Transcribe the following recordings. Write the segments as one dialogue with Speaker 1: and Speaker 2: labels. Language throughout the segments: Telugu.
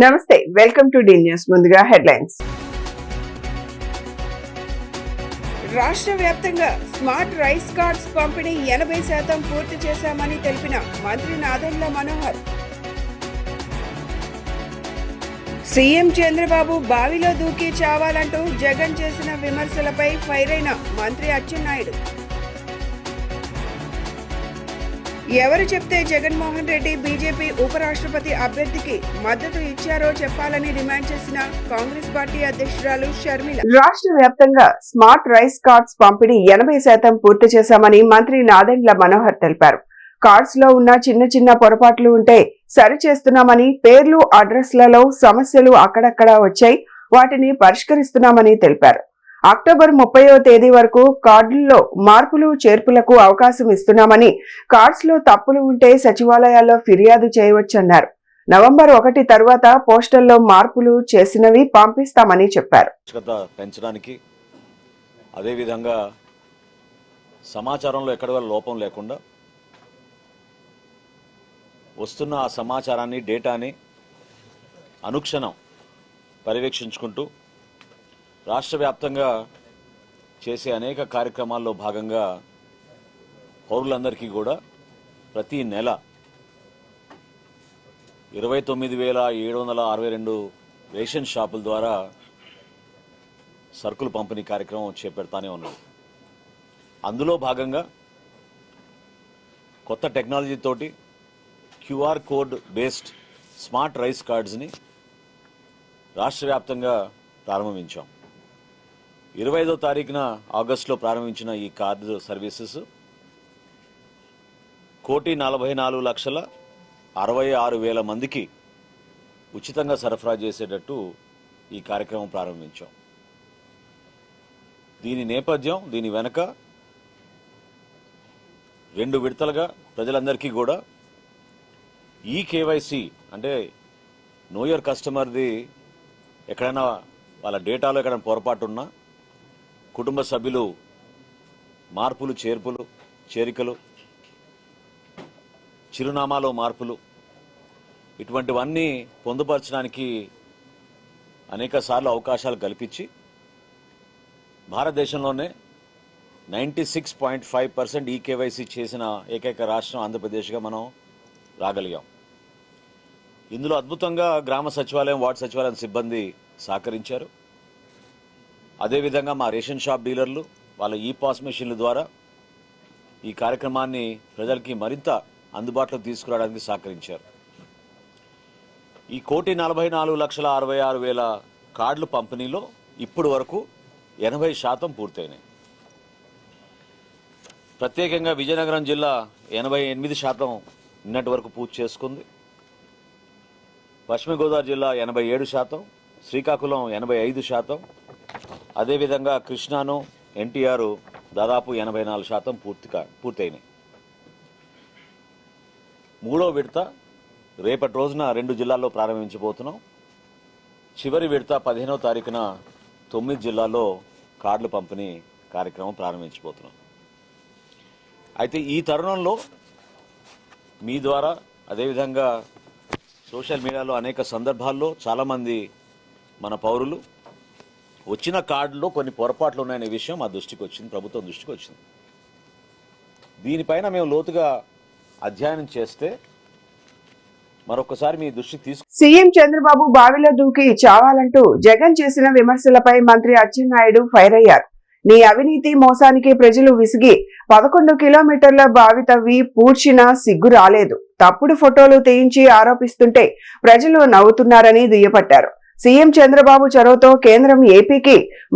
Speaker 1: నమస్తే, వెల్కమ్ టు డి న్యూస్. ముందుగా హెడ్లైన్స్. రాష్ట్ర వ్యాప్తంగా స్మార్ట్ రైస్ కార్డ్స్ పంపిణీ 80% పూర్తి చేశామని తెలిపిన మంత్రి నాదెండ్ల మనోహర్. సీఎం చంద్రబాబు బావిలో దూకి చావాలంటూ జగన్ చేసిన విమర్శలపై ఫైర్ అయిన మంత్రి అచ్చెన్నాయుడు. ఎవరు చెప్తే జగన్మోహన్ రెడ్డి బీజేపీ ఉపరాష్ట్రపతి అభ్యర్థికి మద్దతు ఇచ్చారో చెప్పాలని డిమాండ్ చేసిన కాంగ్రెస్ పార్టీ అధ్యక్షురాలు షర్మిల. రాష్ట్ర వ్యాప్తంగా స్మార్ట్ రైస్ కార్డ్స్ పంపిణీ 80% పూర్తి చేశామని మంత్రి నాదెండ్ల మనోహర్ తెలిపారు. కార్డ్స్ లో ఉన్న చిన్న చిన్న పొరపాట్లు ఉంటే సరిచేస్తున్నామని, పేర్లు అడ్రస్లలో సమస్యలు అక్కడక్కడ వచ్చాయి, వాటిని పరిష్కరిస్తున్నామని తెలిపారు. అక్టోబర్ 30వ తేదీ వరకు కార్డుల్లో మార్పులు చేర్పులకు అవకాశం ఇస్తున్నామని, కార్డ్స్ లో తప్పులు ఉంటే సచివాలయాల్లో ఫిర్యాదు చేయవచ్చన్నారు. నవంబర్ 1 తర్వాత పోస్టల్లో మార్పులు చేసినవి పంపిస్తామని చెప్పారు.
Speaker 2: పెంచడానికి అదేవిధంగా సమాచారంలో ఎక్కడ లోపం లేకుండా వస్తున్న ఆ సమాచారాన్ని, డేటాని అనుక్షణం పర్యవేక్షించుకుంటూ రాష్ట్ర వ్యాప్తంగా చేసే అనేక కార్యక్రమాల్లో భాగంగా పౌరులందరికీ కూడా ప్రతి నెల 29,762 రేషన్ షాపుల ద్వారా సరుకులు పంపిణీ కార్యక్రమం చేపడతానే ఉన్నాం. అందులో భాగంగా కొత్త టెక్నాలజీ తోటి QR code based smart rice కార్డ్స్ని రాష్ట్ర వ్యాప్తంగా ప్రారంభించాం. 25వ తారీఖున ఆగస్టులో ప్రారంభించిన ఈ కార్డు సర్వీసెస్ 1,44,66,000 మందికి ఉచితంగా సరఫరా చేసేటట్టు ఈ కార్యక్రమం ప్రారంభించాం. దీని నేపథ్యం, దీని వెనక 2 విడతలుగా ప్రజలందరికీ కూడా ఈ కేవైసీ అంటే నో యువర్ కస్టమర్ది ఎక్కడైనా వాళ్ళ డేటాలో ఎక్కడైనా పొరపాటు ఉన్నా, కుటుంబ సభ్యులు మార్పులు చేరికలు, చిరునామాలో మార్పులు, ఇటువంటివన్నీ పొందుపరచడానికి అనేక సార్లు అవకాశాలు కల్పించి భారతదేశంలోనే 96.5% ఈ కేవైసీ చేసిన ఏకైక రాష్ట్రం ఆంధ్రప్రదేశ్గా మనం రాగలిగాం. ఇందులో అద్భుతంగా గ్రామ సచివాలయం, వార్డు సచివాలయం సిబ్బంది సహకరించారు. అదేవిధంగా మా రేషన్ షాప్ డీలర్లు వాళ్ళ ఈ పాస్ మెషిన్ల ద్వారా ఈ కార్యక్రమాన్ని ప్రజలకి మరింత అందుబాటులో తీసుకురావడానికి సహకరించారు. ఈ 1,44,66,000 కార్డుల పంపిణీలో ఇప్పుడు వరకు 80% పూర్తయినాయి. ప్రత్యేకంగా విజయనగరం జిల్లా 88% నిన్నటి వరకు పూర్తి చేసుకుంది. పశ్చిమ గోదావరి జిల్లా 87%, శ్రీకాకుళం 85%, అదేవిధంగా కృష్ణాను, ఎన్టీఆర్ దాదాపు 84% పూర్తయినాయి. 3వ విడత రేపటి రోజున 2 జిల్లాల్లో ప్రారంభించబోతున్నాం. చివరి విడత 15వ తారీఖున 9 జిల్లాల్లో కార్డులు పంపిణీ కార్యక్రమం ప్రారంభించబోతున్నాం. అయితే ఈ తరుణంలో మీ ద్వారా, అదేవిధంగా సోషల్ మీడియాలో అనేక సందర్భాల్లో చాలామంది మన పౌరులు వచ్చిన కార్డులో కొన్ని పొరపాట్లు ఉన్నాయనే విషయం మా దృష్టికి వచ్చింది, ప్రభుత్వం దృష్టికి వచ్చింది. దీనిపైన మేము లోతుగా అధ్యయనం చేస్తే మరొకసారి మీ దృష్టికి
Speaker 1: సీఎం చంద్రబాబు బావిలో దూకి చావాలంటూ జగన్ చేసిన విమర్శలపై మంత్రి అచ్చెన్నాయుడు ఫైర్ అయ్యారు. నీ అవినీతి మోసానికి ప్రజలు విసిగి 11 కిలోమీటర్ల బావి తవ్వి పూడ్చినా సిగ్గు రాలేదు. తప్పుడు ఫోటోలు తీయించి ఆరోపిస్తుంటే ప్రజలు నవ్వుతున్నారని దుయ్యపట్టారు. సీఎం చంద్రబాబు చొరవతో కేంద్రం ఏపీకి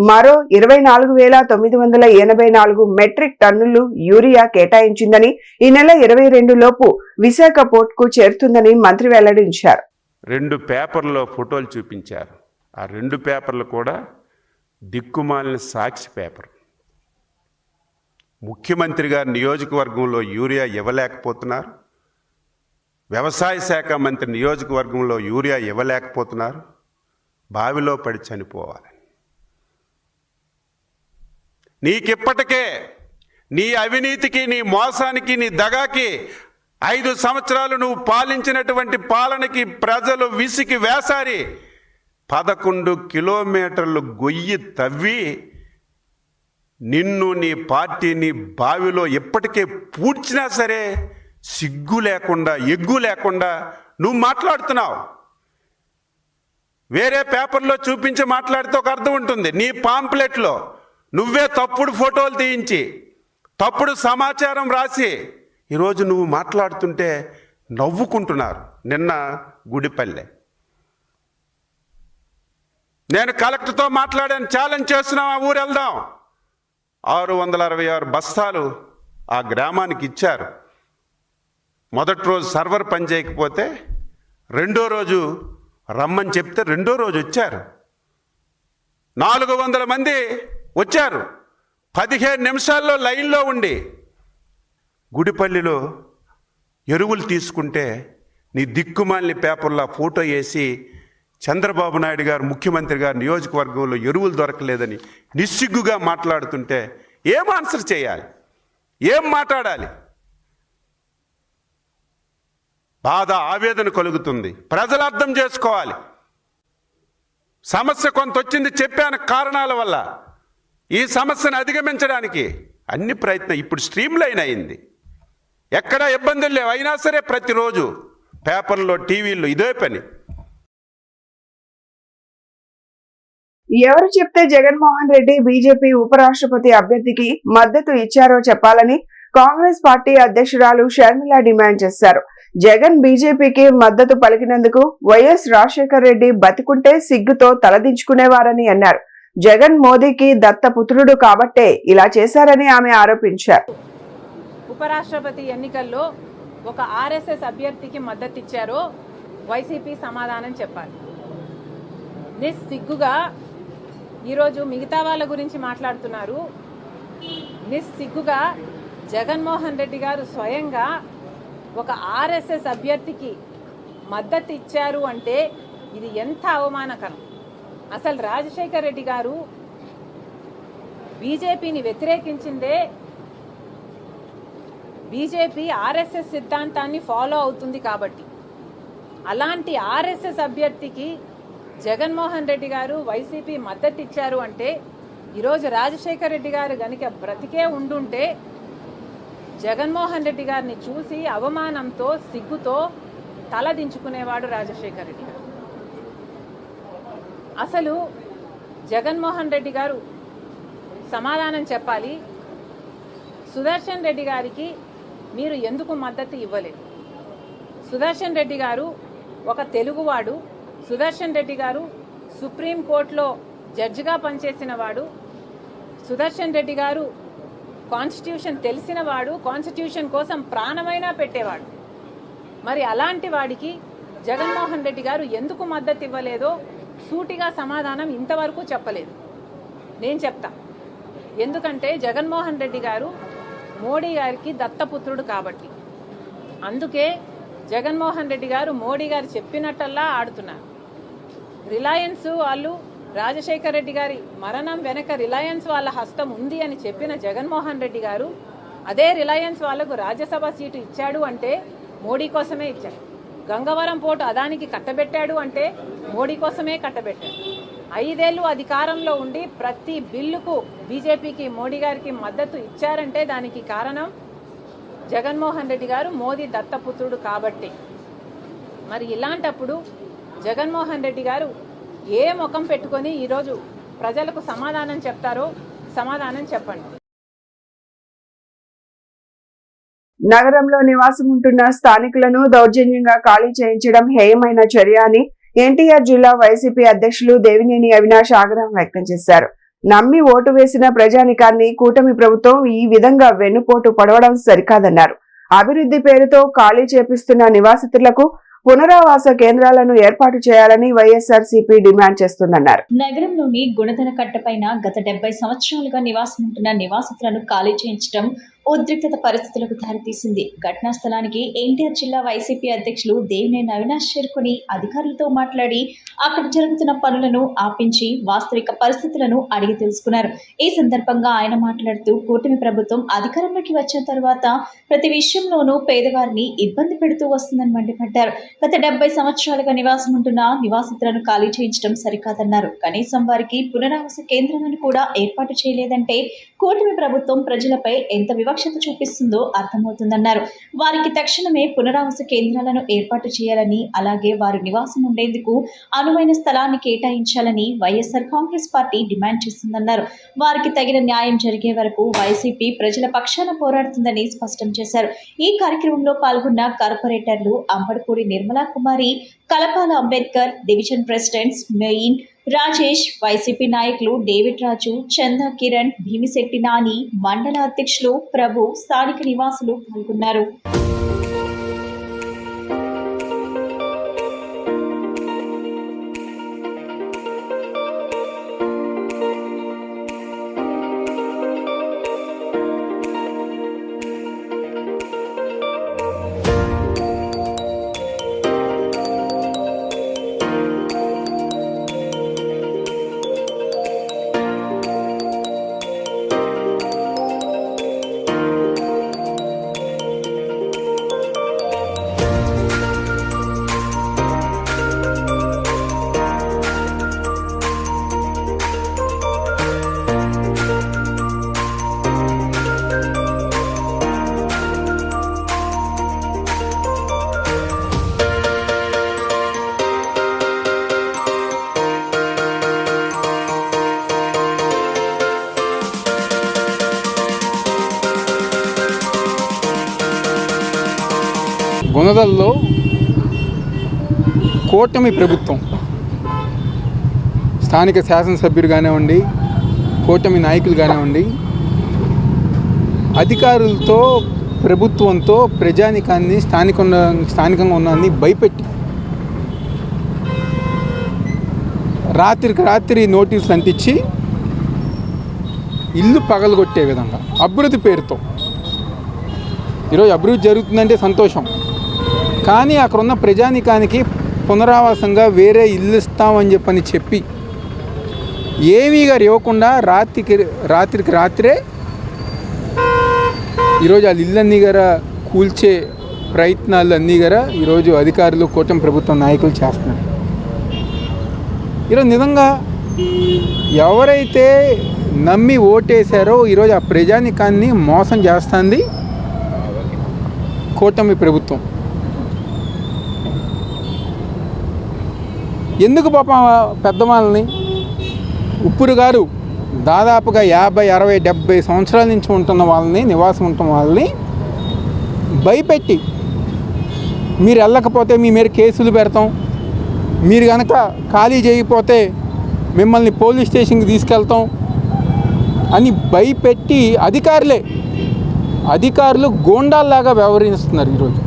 Speaker 1: మరో 24,984 మెట్రిక్ టన్నులు యూరియా కేటాయించిందని, ఈ నెల 22 లోపు విశాఖ పోర్టుకు చేరుతుందని మంత్రి వెల్లడించారు.
Speaker 3: 2 పేపర్లో ఫోటోలు చూపించారు. ఆ 2 పేపర్లు కూడా దిక్కుమాలిన సాక్షి పేపర్. ముఖ్యమంత్రి గారి నియోజకవర్గంలో యూరియా ఇవ్వలేకపోతున్నారు, వ్యవసాయ శాఖ మంత్రి నియోజకవర్గంలో యూరియా ఇవ్వలేకపోతున్నారు, బావిలో పడి చనిపోవాలి. నీకిప్పటికే నీ అవినీతికి, నీ మోసానికి, నీ దగాకి 5 సంవత్సరాలు నువ్వు పాలించినటువంటి పాలనకి ప్రజలు విసికి వేసారి 11 కిలోమీటర్లు గొయ్యి తవ్వి నిన్ను నీ పార్టీని బావిలో ఎప్పటికే పూడ్చినా సరే సిగ్గు లేకుండా ఎగ్గు లేకుండా నువ్వు మాట్లాడుతున్నావు. వేరే పేపర్లో చూపించి మాట్లాడితే ఒక అర్థం ఉంటుంది. నీ పాంప్లెట్లో నువ్వే తప్పుడు ఫోటోలు తీయించి తప్పుడు సమాచారం రాసి ఈరోజు నువ్వు మాట్లాడుతుంటే నవ్వుకుంటున్నారు. నిన్న గుడిపల్లె నేను కలెక్టర్తో మాట్లాడాను, ఛాలెంజ్ చేస్తున్నాం, ఆ ఊరు వెళ్దాం. 666 బస్తాలు ఆ గ్రామానికి ఇచ్చారు. మొదటి రోజు సర్వర్ పనిచేయకపోతే రెండో రోజు రమ్మని చెప్తే రెండో రోజు వచ్చారు. 400 మంది వచ్చారు. 15 నిమిషాల్లో లైన్లో ఉండి గుడిపల్లిలో ఎరువులు తీసుకుంటే నీ దిక్కుమాలిన పేపర్లో ఫోటో వేసి చంద్రబాబు నాయుడు గారు ముఖ్యమంత్రి గారు నియోజకవర్గంలో ఎరువులు దొరకలేదని నిస్సిగ్గుగా మాట్లాడుతుంటే ఏం ఆన్సర్ చేయాలి, ఏం మాట్లాడాలి? బాధ ఆవేదన కలుగుతుంది. ప్రజలు అర్థం చేసుకోవాలి. సమస్య కొంత వచ్చింది, చెప్పాను కారణాల వల్ల. ఈ సమస్యను అధిగమించడానికి అన్ని ప్రయత్నం ఇప్పుడు స్ట్రీమ్ లైన్ అయింది. ఎక్కడా ఇబ్బందులు లేవు. అయినా సరే ప్రతిరోజు పేపర్లో టీవీల్లో ఇదే పని.
Speaker 1: ఎవరు చెప్తే జగన్మోహన్ రెడ్డి బీజేపీ ఉపరాష్ట్రపతి అభ్యర్థికి మద్దతు ఇచ్చారో చెప్పాలని కాంగ్రెస్ పార్టీ అధ్యక్షురాలు షర్మిల డిమాండ్ చేశారు. జగన్ బీజేపీకి మద్దతు పలికినందుకు వైఎస్ రాజశేఖర్ రెడ్డి బతికుంటే సిగ్గుతో తలదించుకునేవారని అన్నారు. జగన్ మోదీకి దత్తపుత్రుడు కాబట్టే ఇలా చేశారని ఆమె ఆరోపించారు.
Speaker 4: ఉపరాష్ట్రపతి ఎన్నికల్లో ఒక ఆర్ఎస్ఎస్ అభ్యర్థికి మద్దతు ఇచ్చారో వైసీపీ సమాధానం చెప్పాలి. నిస్సిగ్గుగా ఈరోజు మిగతా వాళ్ళ గురించి మాట్లాడుతున్నారు. నిస్సిగ్గుగా జగన్మోహన్ రెడ్డి గారు స్వయంగా ఒక ఆర్ఎస్ఎస్ అభ్యర్థికి మద్దతు ఇచ్చారు అంటే ఇది ఎంత అవమానకరం. అసలు రాజశేఖర్ రెడ్డి గారు బీజేపీని వ్యతిరేకించిందే బీజేపీ ఆర్ఎస్ఎస్ సిద్ధాంతాన్ని ఫాలో అవుతుంది కాబట్టి. అలాంటి ఆర్ఎస్ఎస్ అభ్యర్థికి జగన్మోహన్ రెడ్డి గారు వైసీపీ మద్దతు ఇచ్చారు అంటే ఈరోజు రాజశేఖర్ రెడ్డి గారు గనుక బ్రతికే ఉండుంటే జగన్మోహన్ రెడ్డి గారిని చూసి అవమానంతో సిగ్గుతో తలదించుకునేవాడు రాజశేఖర్ రెడ్డి గారు. అసలు జగన్మోహన్ రెడ్డి గారు సమాధానం చెప్పాలి. సుదర్శన్ రెడ్డి గారికి మీరు ఎందుకు మద్దతు ఇవ్వలేదు? సుదర్శన్ రెడ్డి గారు ఒక తెలుగువాడు. సుదర్శన్ రెడ్డి గారు సుప్రీంకోర్టులో జడ్జిగా పనిచేసిన వాడు. సుదర్శన్ రెడ్డి గారు కాన్స్టిట్యూషన్ తెలిసిన వాడు, కాన్స్టిట్యూషన్ కోసం ప్రాణమైనా పెట్టేవాడు. మరి అలాంటి వాడికి జగన్మోహన్ రెడ్డి గారు ఎందుకు మద్దతు ఇవ్వలేదో సూటిగా సమాధానం ఇంతవరకు చెప్పలేదు. నేను చెప్తా. ఎందుకంటే జగన్మోహన్ రెడ్డి గారు మోడీ గారికి దత్తపుత్రుడు కాబట్టి. అందుకే జగన్మోహన్ రెడ్డి గారు మోడీ గారు చెప్పినట్టల్లా ఆడుతున్నారు. రిలయన్స్ వాళ్ళు రాజశేఖర్ రెడ్డి గారి మరణం వెనక రిలయన్స్ వాళ్ళ హస్తం ఉంది అని చెప్పిన జగన్మోహన్ రెడ్డి గారు అదే రిలయన్స్ వాళ్లకు రాజ్యసభ సీటు ఇచ్చాడు అంటే మోడీ కోసమే ఇచ్చాడు. గంగవరం పోర్టు అదానికి కట్టబెట్టాడు అంటే మోడీ కోసమే కట్టబెట్టాడు. 5 ఏళ్లు అధికారంలో ఉండి ప్రతి బిల్లుకు బీజేపీకి మోడీ గారికి మద్దతు ఇచ్చారంటే దానికి కారణం జగన్మోహన్ రెడ్డి గారు మోదీ దత్తపుత్రుడు కాబట్టి. మరి ఇలాంటప్పుడు జగన్మోహన్ రెడ్డి గారు ఏ ముఖం పెట్టుకొని ఈరోజు ప్రజలకు సమాధానం చెప్తారో సమాధానం చెప్పండి.
Speaker 1: నగరంలో నివాసం ఉంటున్న స్థానికులను దౌర్జన్యంగా ఖాళీ చేయించడం హేయమైన చర్య అని ఎన్టీఆర్ జిల్లా వైసీపీ అధ్యక్షులు దేవినేని అవినాష్ ఆగ్రహం వ్యక్తం చేశారు. నమ్మి ఓటు వేసిన ప్రజానికాన్ని కూటమి ప్రభుత్వం ఈ విధంగా వెన్నుపోటు పడవడం సరికాదన్నారు. అభివృద్ధి పేరుతో ఖాళీ చేపిస్తున్న నివాసితులకు పునరావాస కేంద్రాలను ఏర్పాటు చేయాలని వైఎస్ఆర్సీపీ డిమాండ్ చేస్తుందన్నారు.
Speaker 5: నగరంలోని గుణదల కట్టపైన గత 70 సంవత్సరాలుగా నివాసం ఉంటున్న నివాసితులను ఖాళీ చేయించడం ఉద్రిక్తత పరిస్థితులకు దారితీసింది. ఘటనా స్థలానికి ఎన్టీఆర్ జిల్లా వైసీపీ అధ్యక్షులు దేవినేని అవినాష్ చేరుకుని అధికారులతో మాట్లాడి అక్కడ జరుగుతున్న పనులను ఆపించి వాస్తవిక పరిస్థితులను అడిగి తెలుసుకున్నారు. ఈ సందర్భంగా ఆయన మాట్లాడుతూ కూటమి ప్రభుత్వం అధికారంలోకి వచ్చిన తర్వాత ప్రతి విషయంలోనూ పేదవారిని ఇబ్బంది పెడుతూ వస్తుందని మండిపడ్డారు. గత 70 సంవత్సరాలుగా నివాసం ఉంటున్న నివాసితులను ఖాళీ చేయించడం సరికాదన్నారు. కనీసం వారికి పునరావాస కేంద్రాలను కూడా ఏర్పాటు చేయలేదంటే కూటమి ప్రభుత్వం ప్రజలపై ఎంత వివక్షత చూపిస్తుందో అర్థమవుతుందన్నారు. వారికి తక్షణమే పునరావాస కేంద్రాలను ఏర్పాటు చేయాలని, అలాగే వారు నివాసం ఉండేందుకు అనువైన స్థలాన్ని కేటాయించాలని వైఎస్ఆర్ కాంగ్రెస్ పార్టీ డిమాండ్ చేస్తుందన్నారు. వారికి తగిన న్యాయం జరిగే వరకు వైసీపీ ప్రజల పక్షాన పోరాడుతుందని స్పష్టం చేశారు. ఈ కార్యక్రమంలో పాల్గొన్న కార్పొరేటర్లు Ambadipudi Nirmala Kumari, Kalapala Ambedkar, division presidents main Rajesh, YCP నాయకులు డేవిడ్ రాజు, చందా కిరణ్, భీమిశెట్టి నాని, మండల అధ్యక్షులు ప్రభు, స్థానిక నివాసులు పాల్గొన్నారు.
Speaker 6: గుణదల్లో కూటమి ప్రభుత్వం స్థానిక శాసనసభ్యులు కానివ్వండి, కూటమి నాయకులు కానివ్వండి, అధికారులతో ప్రభుత్వంతో ప్రజానికాన్ని స్థానికంగా ఉన్నన్ని భయపెట్టి రాత్రికి రాత్రి నోటీసులు అంటించి ఇల్లు పగలగొట్టే విధంగా అభివృద్ధి పేరుతో ఈరోజు అభివృద్ధి జరుగుతుందంటే సంతోషం, కానీ అక్కడున్న ప్రజానికానికి పునరావాసంగా వేరే ఇల్లు ఇస్తామని చెప్పి ఏమీ గారు ఇవ్వకుండా రాత్రికి రాత్రే ఈరోజు వాళ్ళ ఇల్లన్నీ గారా కూల్చే ప్రయత్నాలు అన్నీ గారా ఈరోజు అధికారులు, కూటమి ప్రభుత్వం నాయకులు చేస్తున్నారు. ఈరోజు నిజంగా ఎవరైతే నమ్మి ఓటేశారో ఈరోజు ఆ ప్రజానికాన్ని మోసం చేస్తుంది కూటమి ప్రభుత్వం. ఎందుకు పాపం పెద్దవాళ్ళని, ఉప్పురు గారు దాదాపుగా 50, 60, 70 సంవత్సరాల నుంచి ఉంటున్న వాళ్ళని, నివాసం ఉంటున్న వాళ్ళని భయపెట్టి మీరు వెళ్ళకపోతే మీ మీద కేసులు పెడతాం, మీరు కనుక ఖాళీ చేయకపోతే మిమ్మల్ని పోలీస్ స్టేషన్కి తీసుకెళ్తాం అని భయపెట్టి అధికారులు గూండాల్లాగా వ్యవహరిస్తున్నారు. ఈరోజు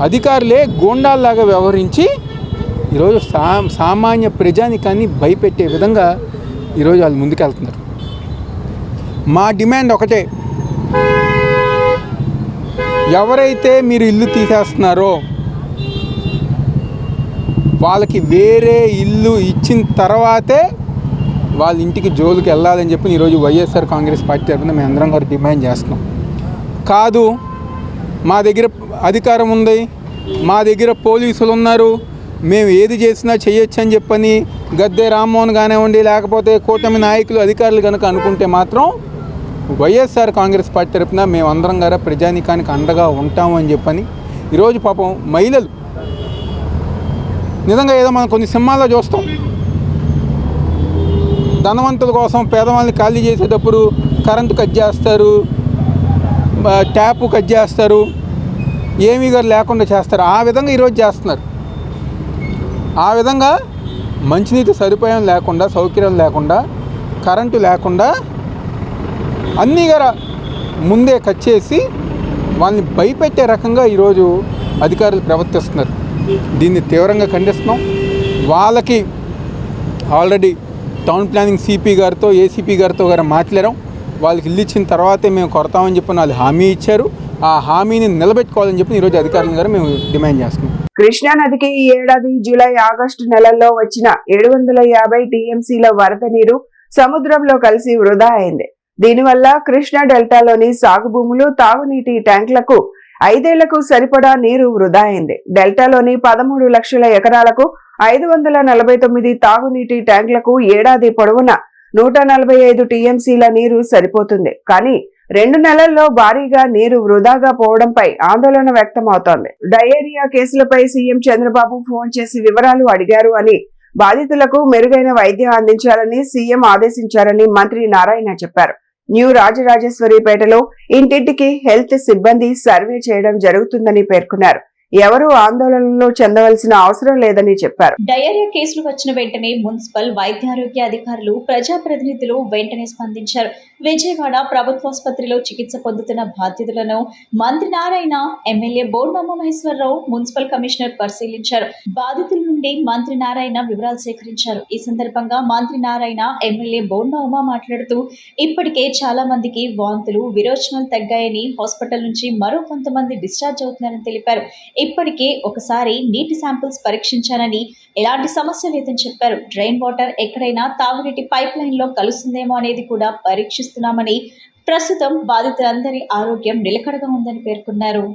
Speaker 6: అధికారులే గూండాల్లాగా వ్యవహరించి ఈరోజు సామాన్య ప్రజానికాన్ని భయపెట్టే విధంగా ఈరోజు వాళ్ళు ముందుకెళ్తున్నారు. మా డిమాండ్ ఒకటే, ఎవరైతే మీరు ఇల్లు తీసేస్తున్నారో వాళ్ళకి వేరే ఇల్లు ఇచ్చిన తర్వాతే వాళ్ళ ఇంటికి జోలికి వెళ్ళాలని చెప్పి ఈరోజు వైఎస్ఆర్ కాంగ్రెస్ పార్టీ తరఫున మేము అందరం గారు డిమాండ్ చేస్తున్నాం. కాదు, మా దగ్గర అధికారం ఉంది, మా దగ్గర పోలీసులు ఉన్నారు, మేము ఏది చేసినా చేయొచ్చు అని చెప్పని గద్దె రామ్మోహన్ కానివ్వండి, లేకపోతే కూటమి నాయకులు, అధికారులు కనుక అనుకుంటే మాత్రం వైఎస్ఆర్ కాంగ్రెస్ పార్టీ తరఫున మేము అందరం గారా ప్రజానీకానికి అండగా ఉంటాము అని చెప్పని ఈరోజు పాపం మహిళలు నిజంగా ఏదో మనం కొన్ని సినిమాల్లో చూస్తాం, ధనవంతుల కోసం పేదవాళ్ళని ఖాళీ చేసేటప్పుడు కరెంటు కట్ చేస్తారు, ట్యాపు కట్ చేస్తారు, ఏమీ గారు లేకుండా చేస్తారు. ఆ విధంగా ఈరోజు చేస్తున్నారు. ఆ విధంగా మంచినీటి సదుపాయం లేకుండా, సౌకర్యం లేకుండా, కరెంటు లేకుండా అన్నీ గారా ముందే కట్ చేసి వాళ్ళని భయపెట్టే రకంగా ఈరోజు అధికారులు ప్రవర్తిస్తున్నారు. దీన్ని తీవ్రంగా ఖండిస్తున్నాం. వాళ్ళకి ఆల్రెడీ టౌన్ ప్లానింగ్ సిపి గారితో ఏసీపీ గారితో మాట్లాడాం. వాళ్ళకి ఇల్లు ఇచ్చిన తర్వాతే మేము కొడతామని చెప్పి వాళ్ళు హామీ ఇచ్చారు. ఆ హామీని నిలబెట్టుకోవాలని చెప్పి ఈరోజు అధికారుల గారు మేము డిమాండ్ చేస్తున్నాం.
Speaker 1: కృష్ణా నదికి ఈ ఏడాది జూలై ఆగస్టు నెలల్లో వచ్చిన 750 టీఎంసీల వరద నీరు సముద్రంలో కలిసి వృధా అయింది. దీనివల్ల కృష్ణా డెల్టాలోని సాగు భూములు, తాగునీటి ట్యాంకులకు 5 ఏళ్లకు సరిపడా నీరు వృధా అయింది. డెల్టాలోని 13 లక్షల ఎకరాలకు 549 తాగునీటి ట్యాంకులకు ఏడాది పొడవునా 145 టీఎంసీల నీరు సరిపోతుంది. కానీ 2 నెలల్లో భారీగా నీరు వృధాగా పోవడంపై ఆందోళన వ్యక్తమవుతోంది. డయేరియా కేసులపై సీఎం చంద్రబాబు ఫోన్ చేసి వివరాలు అడిగారు అని, బాధితులకు మెరుగైన వైద్యం అందించాలని సీఎం ఆదేశించారని మంత్రి నారాయణ చెప్పారు. న్యూ రాజరాజేశ్వరిపేటలో ఇంటింటికి హెల్త్ సిబ్బంది సర్వే చేయడం జరుగుతుందని పేర్కొన్నారు. ఎవరూ ఆందోళనలో చెందవలసిన అవసరం లేదని చెప్పారు.
Speaker 5: డయేరియా కేసులు వచ్చిన వెంటనే మున్సిపల్, వైద్యారోగ్య అధికారులు, ప్రజాప్రతినిధులు వెంటనే స్పందించారు. విజయవాడ ప్రభుత్వాసుపత్రిలో చికిత్స పొందుతున్న బాధితులను మంత్రి Narayana, MLA Bonda Umamaheswara Rao, municipal commissioner పరిశీలించారు. బాధితుల నుండి మంత్రి నారాయణ వివరాలు సేకరించారు. ఈ సందర్భంగా మంత్రి నారాయణ, ఎమ్మెల్యే బోండా ఉమా మాట్లాడుతూ ఇప్పటికే చాలా మందికి వాంతులు, విరోచనాలు తగ్గాయని, హాస్పిటల్ నుంచి మరో కొంతమంది డిశ్చార్జ్ అవుతున్నారని తెలిపారు. ఇప్పటికే ఒకసారి నీటి శాంపిల్స్ పరీక్షించానని, ఎలాంటి సమస్య లేదని చెప్పారు. డ్రైన్ వాటర్ ఎక్కడైనా తాగునీటి పైప్ లైన్ లో కలుస్తుందేమో అనేది కూడా పరీక్షిస్తున్నామని, ప్రస్తుతం బాధితులందరి ఆరోగ్యం నిలకడగా ఉందని పేర్కొన్నారు.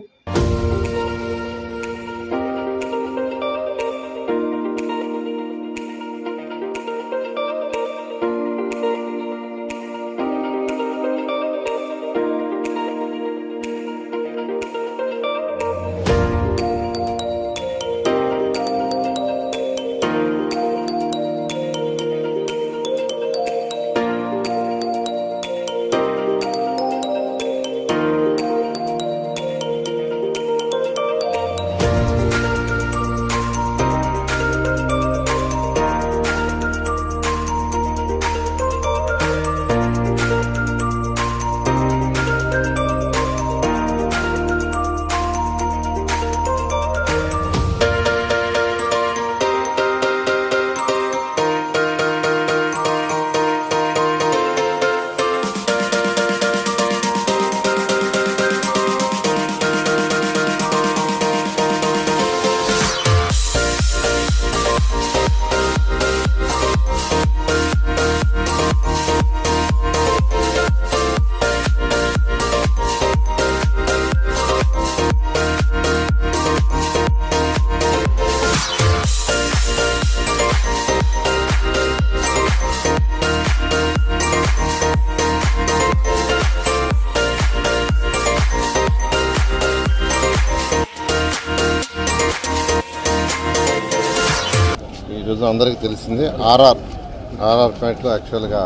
Speaker 7: ఈరోజు అందరికీ తెలిసింది ఆర్ఆర్పేటలో యాక్చువల్గా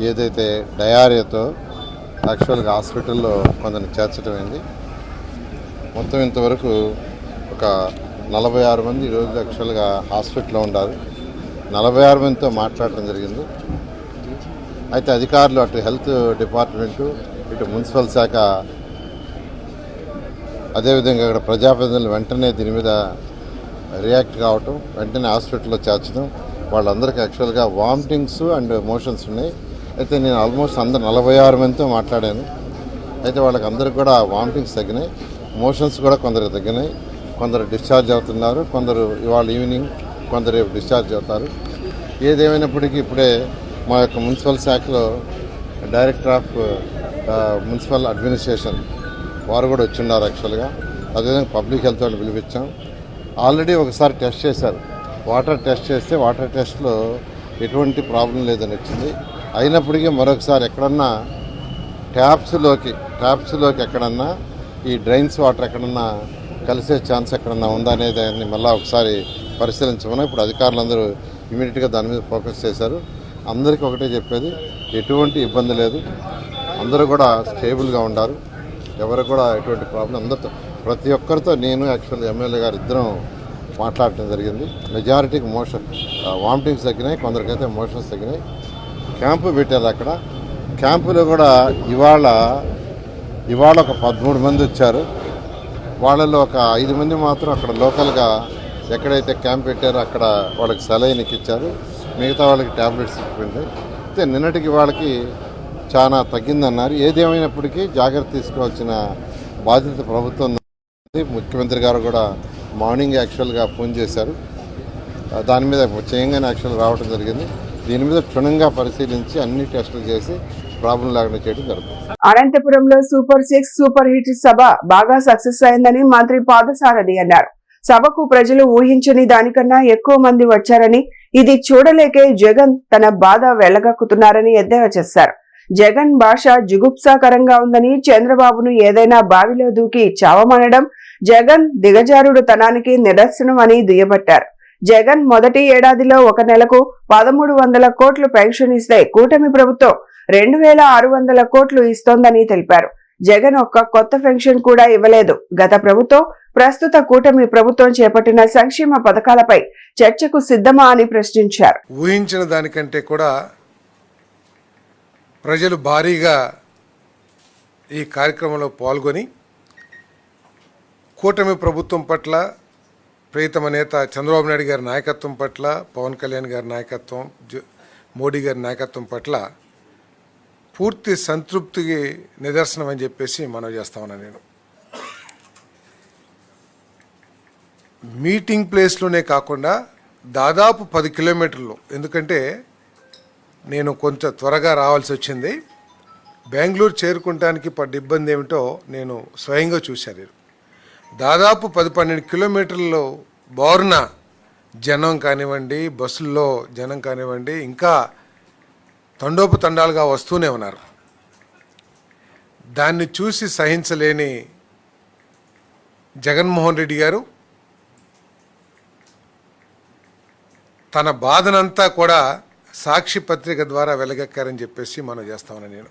Speaker 7: ఏదైతే డయారియాతో యాక్చువల్గా హాస్పిటల్లో కొందరిని చేర్చడమైంది. మొత్తం ఇంతవరకు ఒక 46 మంది ఈరోజు యాక్చువల్గా హాస్పిటల్లో ఉన్నారు. 46 మందితో మాట్లాడటం జరిగింది. అయితే అధికారులు అటు హెల్త్ డిపార్ట్మెంటు, ఇటు మున్సిపల్ శాఖ, అదేవిధంగా ఇక్కడ ప్రజాప్రతినిధులు వెంటనే దీని మీద రియాక్ట్ కావటం, వెంటనే హాస్పిటల్లో చేర్చడం. వాళ్ళందరికీ యాక్చువల్గా వామిటింగ్స్ అండ్ మోషన్స్ ఉన్నాయి. అయితే నేను ఆల్మోస్ట్ 46 మందితో మాట్లాడాను. అయితే వాళ్ళకి అందరికి కూడా వామిటింగ్స్ తగ్గినాయి, మోషన్స్ కూడా కొందరికి తగ్గినాయి. కొందరు డిశ్చార్జ్ అవుతున్నారు, కొందరు ఇవాళ ఈవినింగ్, కొందరు రేపు డిశ్చార్జ్ అవుతారు. ఏదేమైనప్పటికీ ఇప్పుడే మా యొక్క మున్సిపల్ శాఖలో డైరెక్టర్ ఆఫ్ మున్సిపల్ అడ్మినిస్ట్రేషన్ వారు కూడా వచ్చిన్నారు యాక్చువల్గా. అదేవిధంగా పబ్లిక్ హెల్త్ వాళ్ళు పిలిపించాం. ఆల్రెడీ ఒకసారి టెస్ట్ చేశారు, వాటర్ టెస్ట్ చేస్తే వాటర్ టెస్ట్లో ఎటువంటి ప్రాబ్లం లేదని వచ్చింది. అయినప్పటికీ మరొకసారి ఎక్కడన్నా ట్యాప్స్లోకి ఎక్కడన్నా ఈ డ్రైన్స్ వాటర్ ఎక్కడన్నా కలిసే ఛాన్స్ ఎక్కడన్నా ఉందా అనేది దాన్ని మళ్ళీ ఒకసారి పరిశీలించమని ఇప్పుడు అధికారులందరూ ఇమీడియట్గా దాని మీద ఫోకస్ చేశారు. అందరికీ ఒకటే చెప్పేది, ఎటువంటి ఇబ్బంది లేదు, అందరూ కూడా స్టేబుల్గా ఉండారు, ఎవరు కూడా ఎటువంటి ప్రాబ్లం, అందరితో ప్రతి ఒక్కరితో నేను యాక్చువల్గా ఎమ్మెల్యే గారు ఇద్దరం మాట్లాడటం జరిగింది. మెజారిటీకి వామిటింగ్స్ తగ్గినాయి, కొందరికైతే మోషన్స్ తగ్గినాయి. క్యాంపు పెట్టారు అక్కడ. క్యాంపులో కూడా ఇవాళ ఒక 13 మంది వచ్చారు. వాళ్ళలో ఒక 5 మంది మాత్రం అక్కడ లోకల్గా ఎక్కడైతే క్యాంప్ పెట్టారో అక్కడ వాళ్ళకి సెలైన్ ఇచ్చారు, మిగతా వాళ్ళకి ట్యాబ్లెట్స్ ఇచ్చిపోయింది. అయితే నిన్నటికి వాళ్ళకి చాలా తగ్గిందన్నారు. ఏదేమైనప్పటికీ జాగ్రత్త తీసుకోవాల్సిన బాధ్యత ప్రభుత్వం ఉంది. ముఖ్యమంత్రి గారు కూడా మార్నింగ్ యాక్చువల్గా ఫోన్ చేశారు. దాని మీద చేయంగానే యాక్చువల్ రావడం జరిగింది. దీని మీద క్షుణ్ణంగా పరిశీలించి అన్ని టెస్టులు చేసి ప్రాబ్లం లేకుండా చేయడం జరుగుతుంది.
Speaker 1: అనంతపురంలో సూపర్ 6 సూపర్ హిట్ సభ బాగా సక్సెస్ అయిందని మంత్రి పాదసారథి అన్నారు. సభకు ప్రజలు ఊహించని దానికన్నా ఎక్కువ మంది వచ్చారని, ఇది చూడలేకే జగన్ తన బాధ వెళ్లగక్కుతున్నారని ఎద్దేవా చేశారు. జగన్ భాష జుగుప్సాకరంగా ఉందని, చంద్రబాబును ఏదైనా బావిలో దూకి చావమనడం జగన్ దిగజారుడు తనానికి నిదర్శనం అని దుయ్యబట్టారు. జగన్ మొదటి ఏడాదిలో ఒక నెలకు 1300 కోట్లు పెన్షన్ ఇస్తే కూటమి ప్రభుత్వం 2600 కోట్లు ఇస్తోందని తెలిపారు. జగన్ ఒక్క కొత్త పెన్షన్ కూడా ఇవ్వలేదు. గత ప్రభుత్వం, ప్రస్తుత కూటమి ప్రభుత్వం చేపట్టిన సంక్షేమ పథకాలపై చర్చకు సిద్ధమా అని ప్రశ్నించారు.
Speaker 8: ఊహించిన దానికంటే కూడా ప్రజలు భారీగా ఈ కార్యక్రమంలో పాల్గొని కూటమి ప్రభుత్వం పట్ల, ప్రియతమ నేత చంద్రబాబు నాయుడు గారి నాయకత్వం పట్ల, పవన్ కళ్యాణ్ గారి నాయకత్వం, మోడీ గారి నాయకత్వం పట్ల పూర్తి సంతృప్తికి నిదర్శనం అని చెప్పేసి మనవి చేస్తా ఉన్నాను. నేను మీటింగ్ ప్లేస్లోనే కాకుండా దాదాపు 10 కిలోమీటర్లు, ఎందుకంటే నేను కొంచెం త్వరగా రావాల్సి వచ్చింది. బెంగళూరు చేరుకుంటానికి పడ్డ ఇబ్బంది ఏమిటో నేను స్వయంగా చూశాను. దాదాపు 10-12 కిలోమీటర్లలో బారున జనం కానివ్వండి, బస్సుల్లో జనం కానివ్వండి, ఇంకా తండోపతండాలుగా వస్తూనే ఉన్నారు. దాన్ని చూసి సహించలేని జగన్మోహన్ రెడ్డి గారు తన బాధనంతా కూడా సాక్షి పత్రిక ద్వారా వెలగక్కారని చెప్పేసి మనం చేస్తామని నేను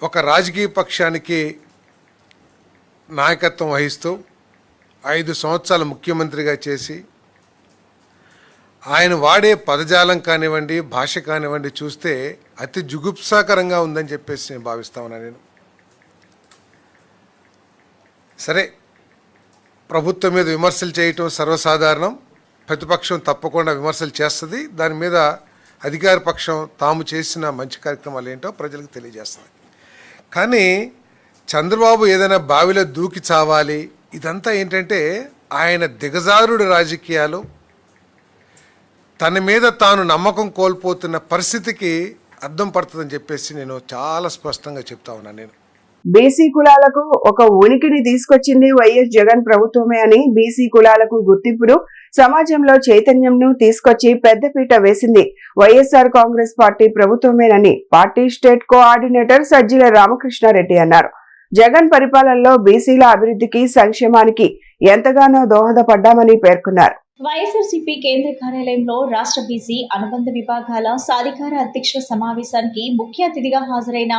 Speaker 8: ఒక రాజకీయ పక్షానికి నాయకత్వం వహిస్తూ 5 సంవత్సరాలు ముఖ్యమంత్రిగా చేసి ఆయన వాడే పదజాలం కానివ్వండి, భాష కానివ్వండి చూస్తే అతి జుగుప్సాకరంగా ఉందని చెప్పేసి నేను భావిస్తా ఉన్నాను. నేను సరే, ప్రభుత్వం మీద విమర్శలు చేయటం సర్వసాధారణం. ప్రతిపక్షం తప్పకుండా విమర్శలు చేస్తుంది. దాని మీద అధికార పక్షం తాము చేసిన మంచి కార్యక్రమాలు ఏంటో ప్రజలకు తెలియజేస్తుంది. కానీ చంద్రబాబు ఏదైనా బావిలో దూకి చావాలి, ఇదంతా ఏంటంటే ఆయన దిగజారుడు రాజకీయాలు, తన మీద తాను నమ్మకం కోల్పోతున్న పరిస్థితికి అర్థం పడుతుందని చెప్పేసి నేను చాలా స్పష్టంగా చెప్తా ఉన్నాను. నేను
Speaker 1: బీసీ కులాలకు ఒక ఉనికిని తీసుకొచ్చింది వైఎస్ జగన్ ప్రభుత్వమే అని, బీసీ కులాలకు గుర్తింపును, సమాజంలో చైతన్యంను తీసుకొచ్చి పెద్దపీట వేసింది వైఎస్ఆర్ కాంగ్రెస్ పార్టీ ప్రభుత్వమేనని party state coordinator Sajjala Ramakrishna Reddy అన్నారు. జగన్ పరిపాలనలో బీసీల అభివృద్ధికి, సంక్షేమానికి ఎంతగానో దోహదపడ్డామని పేర్కొన్నారు.
Speaker 5: వైఎస్ఆర్సీపీ కేంద్ర కార్యాలయంలో రాష్ట్ర బీసీ అనుబంధ విభాగాల సాధికార అధ్యక్షుల సమావేశానికి ముఖ్య అతిథిగా హాజరైన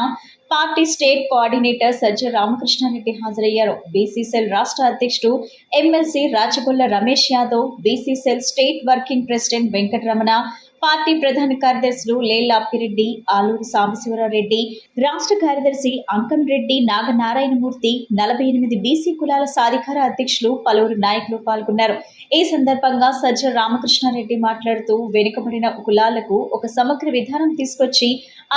Speaker 5: party state coordinator Sajjala Ramakrishna Reddy హాజరయ్యారు. బీసీ సెల్ రాష్ట్ర అధ్యక్షుడు MLC Rachagolla Ramesh Yadav, BC cell state working president Venkataramana, party ప్రధాన కార్యదర్శులు లేళ్ల అప్పిరెడ్డి, ఆలూరు సాంబశివరారెడ్డి, రాష్ట్ర కార్యదర్శి అంకం రెడ్డి నాగనారాయణమూర్తి, 48 బీసీ కులాల సాధికార అధ్యక్షులు, పలువురు నాయకులు పాల్గొన్నారు. ఈ సందర్భంగా సజ్జల రామకృష్ణారెడ్డి మాట్లాడుతూ వెనుకబడిన కులాలకు ఒక సమగ్ర విధానం తీసుకొచ్చి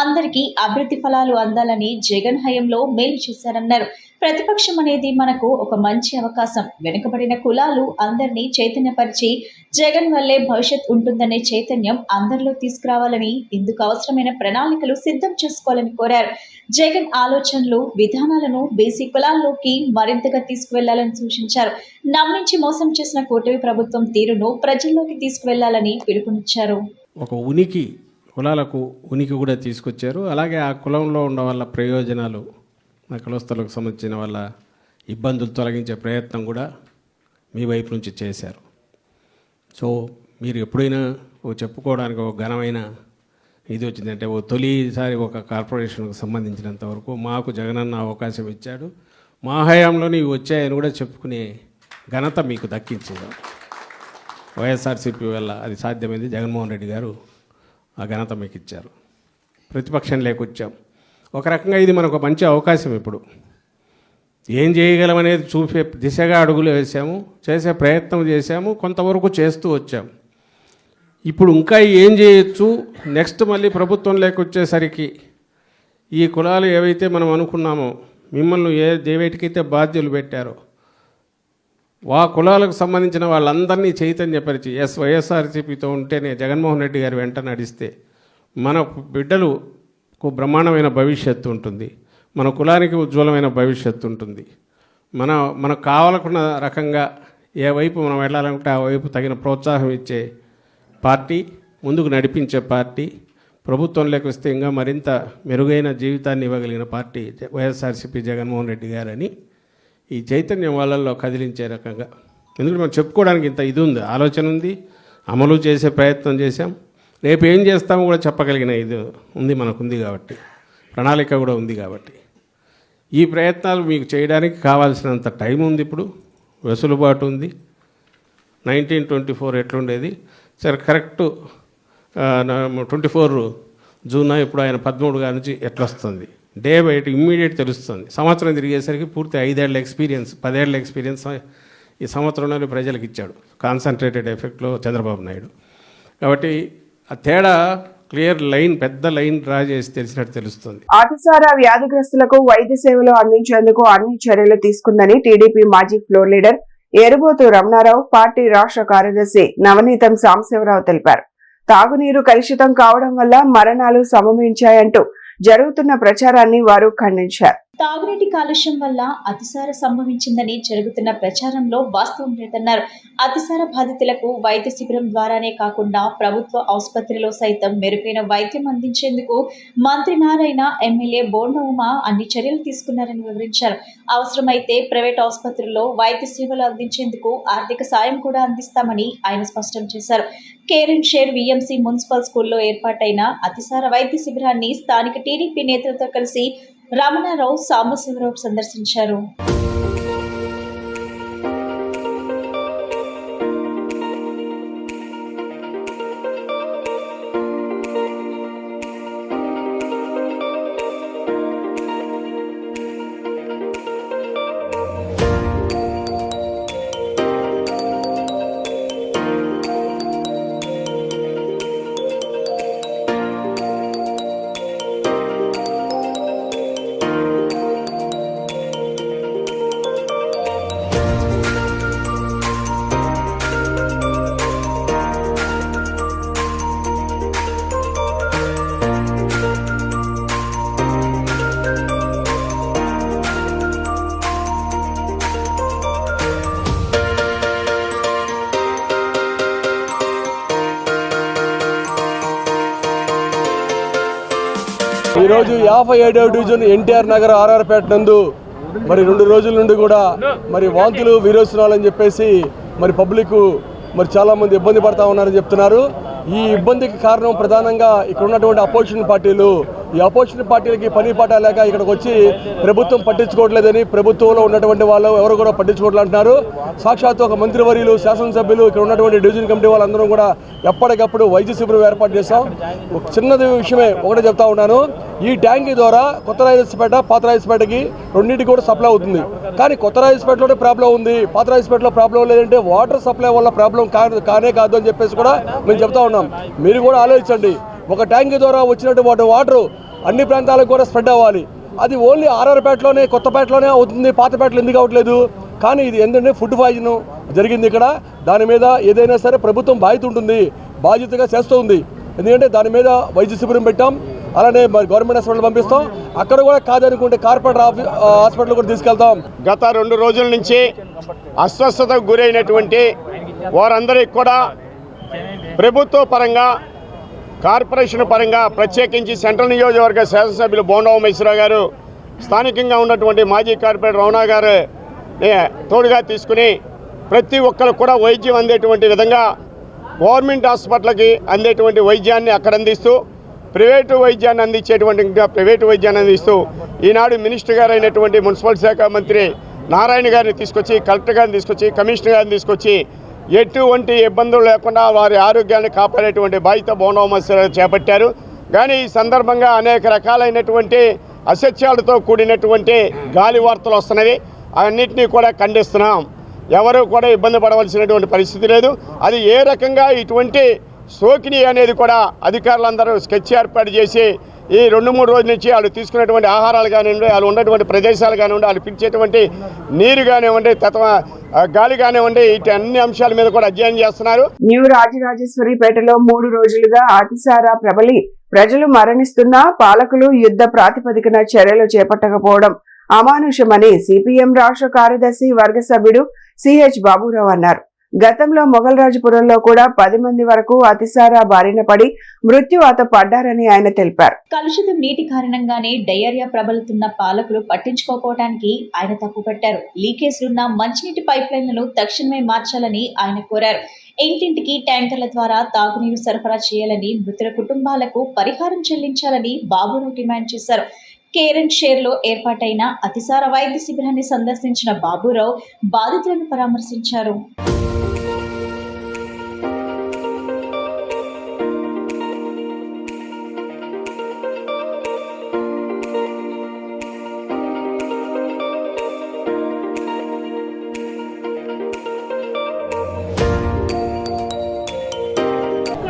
Speaker 5: అందరికీ అభివృద్ధి ఫలాలు అందాలని జగన్ హయాంలో మేలు చేశారన్నారు. ప్రతిపక్షం అనేది మనకు ఒక మంచి అవకాశం. వెనుకబడిన కులాలు అందరినీ చైతన్యపరిచి జగన్ వల్లే భవిష్యత్ ఉంటుందనే చైతన్యం అందరిలో తీసుకురావాలని, ఇందుకు అవసరమైన ప్రణాళికలు సిద్ధం చేసుకోవాలని కోరారు. జగన్ ఆలోచనలు, విధానాలను బీసీ కులాల్లోకి మరింతగా తీసుకువెళ్లాలని సూచించారు. నమ్మించి మోసం చేసిన కూటమి ప్రభుత్వం తీరును ప్రజల్లోకి తీసుకువెళ్లాలని పిలుపునిచ్చారు.
Speaker 9: ఒక కులాలకు ఉనికి కూడా తీసుకొచ్చారు. అలాగే ఆ కులంలో ఉన్న వాళ్ళ ప్రయోజనాలు, ఆ కులస్తులకు సంబంధించిన వాళ్ళ ఇబ్బందులు తొలగించే ప్రయత్నం కూడా మీ వైపు నుంచి చేశారు. సో మీరు ఎప్పుడైనా చెప్పుకోవడానికి ఒక ఘనమైన ఇది వచ్చిందంటే తొలిసారి ఒక కార్పొరేషన్కు సంబంధించినంత వరకు మాకు జగనన్న అవకాశం ఇచ్చాడు, మా హయాంలో ఇవి వచ్చాయని కూడా చెప్పుకునే ఘనత మీకు దక్కించింది. వైఎస్ఆర్సీపీ వల్ల అది సాధ్యమైంది. జగన్మోహన్ రెడ్డి గారు ఆ ఘనత మీకు ఇచ్చారు. ప్రతిపక్షం లేకొచ్చాం. ఒక రకంగా ఇది మనకు మంచి అవకాశం. ఇప్పుడు ఏం చేయగలమనేది చూపే దిశగా అడుగులు వేసాము, చేసే ప్రయత్నం చేశాము, కొంతవరకు చేస్తూ వచ్చాము. ఇప్పుడు ఇంకా ఏం చేయొచ్చు, నెక్స్ట్ మళ్ళీ ప్రభుత్వంలోకి వచ్చేసరికి ఈ కులాలు ఏవైతే మనం అనుకున్నామో, మిమ్మల్ని దేవేటికైతే బాధ్యులు పెట్టారో ఆ కులాలకు సంబంధించిన వాళ్ళందరినీ చైతన్యపరిచి వైఎస్ఆర్సీపీతో ఉంటేనే జగన్మోహన్ రెడ్డి గారు వెంట నడిస్తే మన బిడ్డలకు బ్రహ్మాండమైన భవిష్యత్తు ఉంటుంది, మన కులానికి ఉజ్వలమైన భవిష్యత్తు ఉంటుంది. మనకు కావాలనుకున్న రకంగా ఏ వైపు మనం వెళ్ళాలంటే ఆ వైపు తగిన ప్రోత్సాహం ఇచ్చే పార్టీ, ముందుకు నడిపించే పార్టీ, ప్రభుత్వంలోకి వస్తే ఇంకా మరింత మెరుగైన జీవితాన్ని ఇవ్వగలిగిన పార్టీ వైఎస్ఆర్సీపీ జగన్మోహన్ రెడ్డి గారని ఈ చైతన్యం వాళ్ళల్లో కదిలించే రకంగా. ఎందుకంటే మనం చెప్పుకోవడానికి ఇంత ఇది ఉంది, ఆలోచన ఉంది, అమలు చేసే ప్రయత్నం చేశాం. రేపు ఏం చేస్తామో కూడా చెప్పగలిగిన ఇది ఉంది, మనకుంది కాబట్టి, ప్రణాళిక కూడా ఉంది కాబట్టి ఈ ప్రయత్నాలు మీకు చేయడానికి కావాల్సినంత టైం ఉంది. ఇప్పుడు వెసులుబాటు ఉంది. 1924 ఎట్లుండేది సరే కరెక్ట్ 24 జూన్ ఇప్పుడు ఆయన 13 గారి నుంచి ఎట్లొస్తుంది డే బయట ఇమ్మీడియట్ తెలుస్తుంది. సంవత్సరం తిరిగేసరికి పూర్తి 5 ఏళ్ల ఎక్స్పీరియన్స్, 10 ఏళ్ల ఎక్స్పీరియన్స్ ఈ సంవత్సరంలోనే ప్రజలకు ఇచ్చాడు కాన్సన్ట్రేటెడ్ ఎఫెక్ట్లో చంద్రబాబు నాయుడు. కాబట్టి ఆ తేడా క్లియర్ లైన్, పెద్ద లైన్ డ్రా చేసి తెలిసినట్టు తెలుస్తుంది.
Speaker 1: అతిసార వ్యాధిగ్రస్తులకు వైద్య సేవలు అందించేందుకు అన్ని చర్యలు తీసుకుందని టీడీపీ మాజీ ఫ్లోర్ లీడర్ ఎరుబోతు రమణారావు, పార్టీ రాష్ట్ర కార్యదర్శి నవనీతం సాంబశివరావు తెలిపారు. తాగునీరు కలుషితం కావడం వల్ల మరణాలు సంభవించాయంటూ జరుగుతున్న ప్రచారాన్ని వారు ఖండించారు.
Speaker 5: తాగునీటి కాలుష్యం వల్ల అతిసార సంభవించిందని జరుగుతున్న ప్రచారంలో వాస్తవం లేదన్నారు. అతిసార బాధితులకు వైద్య శిబిరం ద్వారానే కాకుండా ప్రభుత్వ ఆసుపత్రిలో సైతం మెరుగైన వైద్యం అందించేందుకు మంత్రి నారాయణ, ఎమ్మెల్యే బోండా ఉమా అన్ని చర్యలు తీసుకున్నారని వివరించారు. అవసరమైతే ప్రైవేట్ ఆసుపత్రుల్లో వైద్య సేవలు అందించేందుకు ఆర్థిక సాయం కూడా అందిస్తామని ఆయన స్పష్టం చేశారు. Care and share VMC municipal స్కూల్లో ఏర్పాటైన అతిసార వైద్య శిబిరాన్ని స్థానిక టీడీపీ నేతలతో కలిసి రమణారావు, సాంబశివరావు సందర్శించారు.
Speaker 10: ఈరోజు 57వ డివిజన్ ఎన్టీఆర్ నగర్ ఆర్ఆర్పేట నందు మరి 2 రోజుల నుండి కూడా మరి వాంతులు విరోచనాలని చెప్పేసి మరి పబ్లిక్ మరి చాలామంది ఇబ్బంది పడతా ఉన్నారని చెప్తున్నారు. ఈ ఇబ్బందికి కారణం ప్రధానంగా ఇక్కడ ఉన్నటువంటి అపోజిషన్ పార్టీలు. ఈ అపోజిషన్ పార్టీలకి పని పాట లేక ఇక్కడికి వచ్చి ప్రభుత్వం పట్టించుకోవట్లేదని, ప్రభుత్వంలో ఉన్నటువంటి వాళ్ళు ఎవరు కూడా పట్టించుకోవట్లేదు అంటున్నారు. సాక్షాత్తు ఒక మంత్రివర్యులు, శాసనసభ్యులు, ఇక్కడ ఉన్నటువంటి డివిజన్ కమిటీ వాళ్ళందరూ కూడా ఎప్పటికప్పుడు వైద్య శిబిరం ఏర్పాటు చేస్తాం. ఒక చిన్నది విషయమే ఒకటే చెప్తా ఉన్నాను. ఈ ట్యాంకీ ద్వారా కొత్త రాజపేట, పాత రాజపేటకి రెండింటికి కూడా సప్లై అవుతుంది. కానీ కొత్త రాజపేటలోనే ప్రాబ్లం ఉంది, పాత రాజపేటలో ప్రాబ్లం లేదంటే వాటర్ సప్లై వల్ల ప్రాబ్లం కానే కాదు అని చెప్పేసి కూడా మేము చెప్తా ఉన్నాం. మీరు కూడా ఆలోచించండి. ఒక ట్యాంకీ ద్వారా వచ్చినటువంటి వాటర్ అన్ని ప్రాంతాలకు కూడా స్ప్రెడ్ అవ్వాలి. అది ఓన్లీ ఆర్ఆర్పేటలోనే, కొత్తపేటలోనే అవుతుంది, పాతపేటలో ఎందుకు అవ్వట్లేదు? కానీ ఇది ఏంటంటే ఫుడ్ పాయిజన్ జరిగింది ఇక్కడ. దాని మీద ఏదైనా సరే ప్రభుత్వం బాధ్యతగా చేస్తూ ఉంది. ఎందుకంటే దాని మీద వైద్య శిబిరం పెట్టాం. అలానే మరి గవర్నమెంట్ హాస్పిటల్ పంపిస్తాం. అక్కడ కూడా కాదనుకుంటే కార్పొరేట్ హాస్పిటల్ కూడా తీసుకెళ్తాం.
Speaker 11: గత 2 రోజుల నుంచి అస్వస్థతకు గురైనటువంటి వారందరికీ కూడా ప్రభుత్వ పరంగా, కార్పొరేషన్ పరంగా, ప్రత్యేకించి సెంట్రల్ నియోజకవర్గ శాసనసభ్యులు బోండా ఉమేశ్వరరావు గారు, స్థానికంగా ఉన్నటువంటి మాజీ కార్పొరేటర్ రమణ గారు తోడుగా తీసుకుని ప్రతి ఒక్కరికి కూడా వైద్యం అందేటువంటి విధంగా గవర్నమెంట్ హాస్పిటల్కి అందేటువంటి వైద్యాన్ని అక్కడ అందిస్తూ, ప్రైవేటు వైద్యాన్ని అందిస్తూ ఈనాడు మినిస్టర్ గారు అయినటువంటి మున్సిపల్ శాఖ మంత్రి నారాయణ గారిని తీసుకొచ్చి, కలెక్టర్ గారిని తీసుకొచ్చి, కమిషనర్ గారిని తీసుకొచ్చి ఎటువంటి ఇబ్బందులు లేకుండా వారి ఆరోగ్యాన్ని కాపాడేటువంటి బాధ్యత బోండా ఉమేశ్వరరావు చేపట్టారు. కానీ ఈ సందర్భంగా అనేక రకాలైనటువంటి అసత్యాలతో కూడినటువంటి గాలి వార్తలు వస్తున్నవి. అన్నింటినీ కూడా ఖండిస్తున్నాం. ఎవరు కూడా ఇబ్బంది పడవలసినటువంటి పరిస్థితి లేదు. అది ఏ రకంగా ఇటువంటి సోకిని అనేది కూడా అధికారులందరూ స్కెచ్ ఏర్పాటు చేసి ఈ 2-3 రోజుల నుంచి వాళ్ళు తీసుకున్నటువంటి ఆహారాలు కానివ్వండి, వాళ్ళు ఉన్నటువంటి ప్రదేశాలు కానివ్వండి, వాళ్ళు పిలిచేటువంటి నీరు కానివ్వండి, గాలి కానివ్వండి, ఇటు అన్ని అంశాల మీద కూడా అధ్యయనం చేస్తున్నారు.
Speaker 1: న్యూ రాజరాజేశ్వరిపేటలో 3 రోజులుగా అతిసార ప్రబలి ప్రజలు మరణిస్తున్నా పాలకులు యుద్ధ ప్రాతిపదికన చర్యలు చేపట్టకపోవడం అమానుషమని సిపిఎం రాష్ట్ర కార్యదర్శి వర్గ సభ్యుడు సిహెచ్ బాబురావు అన్నారు. గతంలో మొగల్రాజుపురంలో కూడా 10 మంది వరకు అతిసార బారిన పడి మృత్యువాత పడ్డారని ఆయన తెలిపారు.
Speaker 5: కలుషితం నీటి కారణంగానే డయేరియా ప్రబలుతున్న పాలకులు పట్టించుకోకపోవడానికి ఆయన తప్పుపట్టారు. లీకేజ్లున్న మంచినీటి పైప్ లైన్లను తక్షణమే మార్చాలని ఆయన కోరారు. ఇంటింటికి ట్యాంకర్ల ద్వారా తాగునీరు సరఫరా చేయాలని, మృతుల కుటుంబాలకు పరిహారం చెల్లించాలని బాబురావు డిమాండ్ చేశారు. కేర్ అండ్ షేర్ లో ఏర్పాటైన అతిసార వైద్య శిబిరాన్ని సందర్శించిన బాబురావు బాధితులను పరామర్శించారు.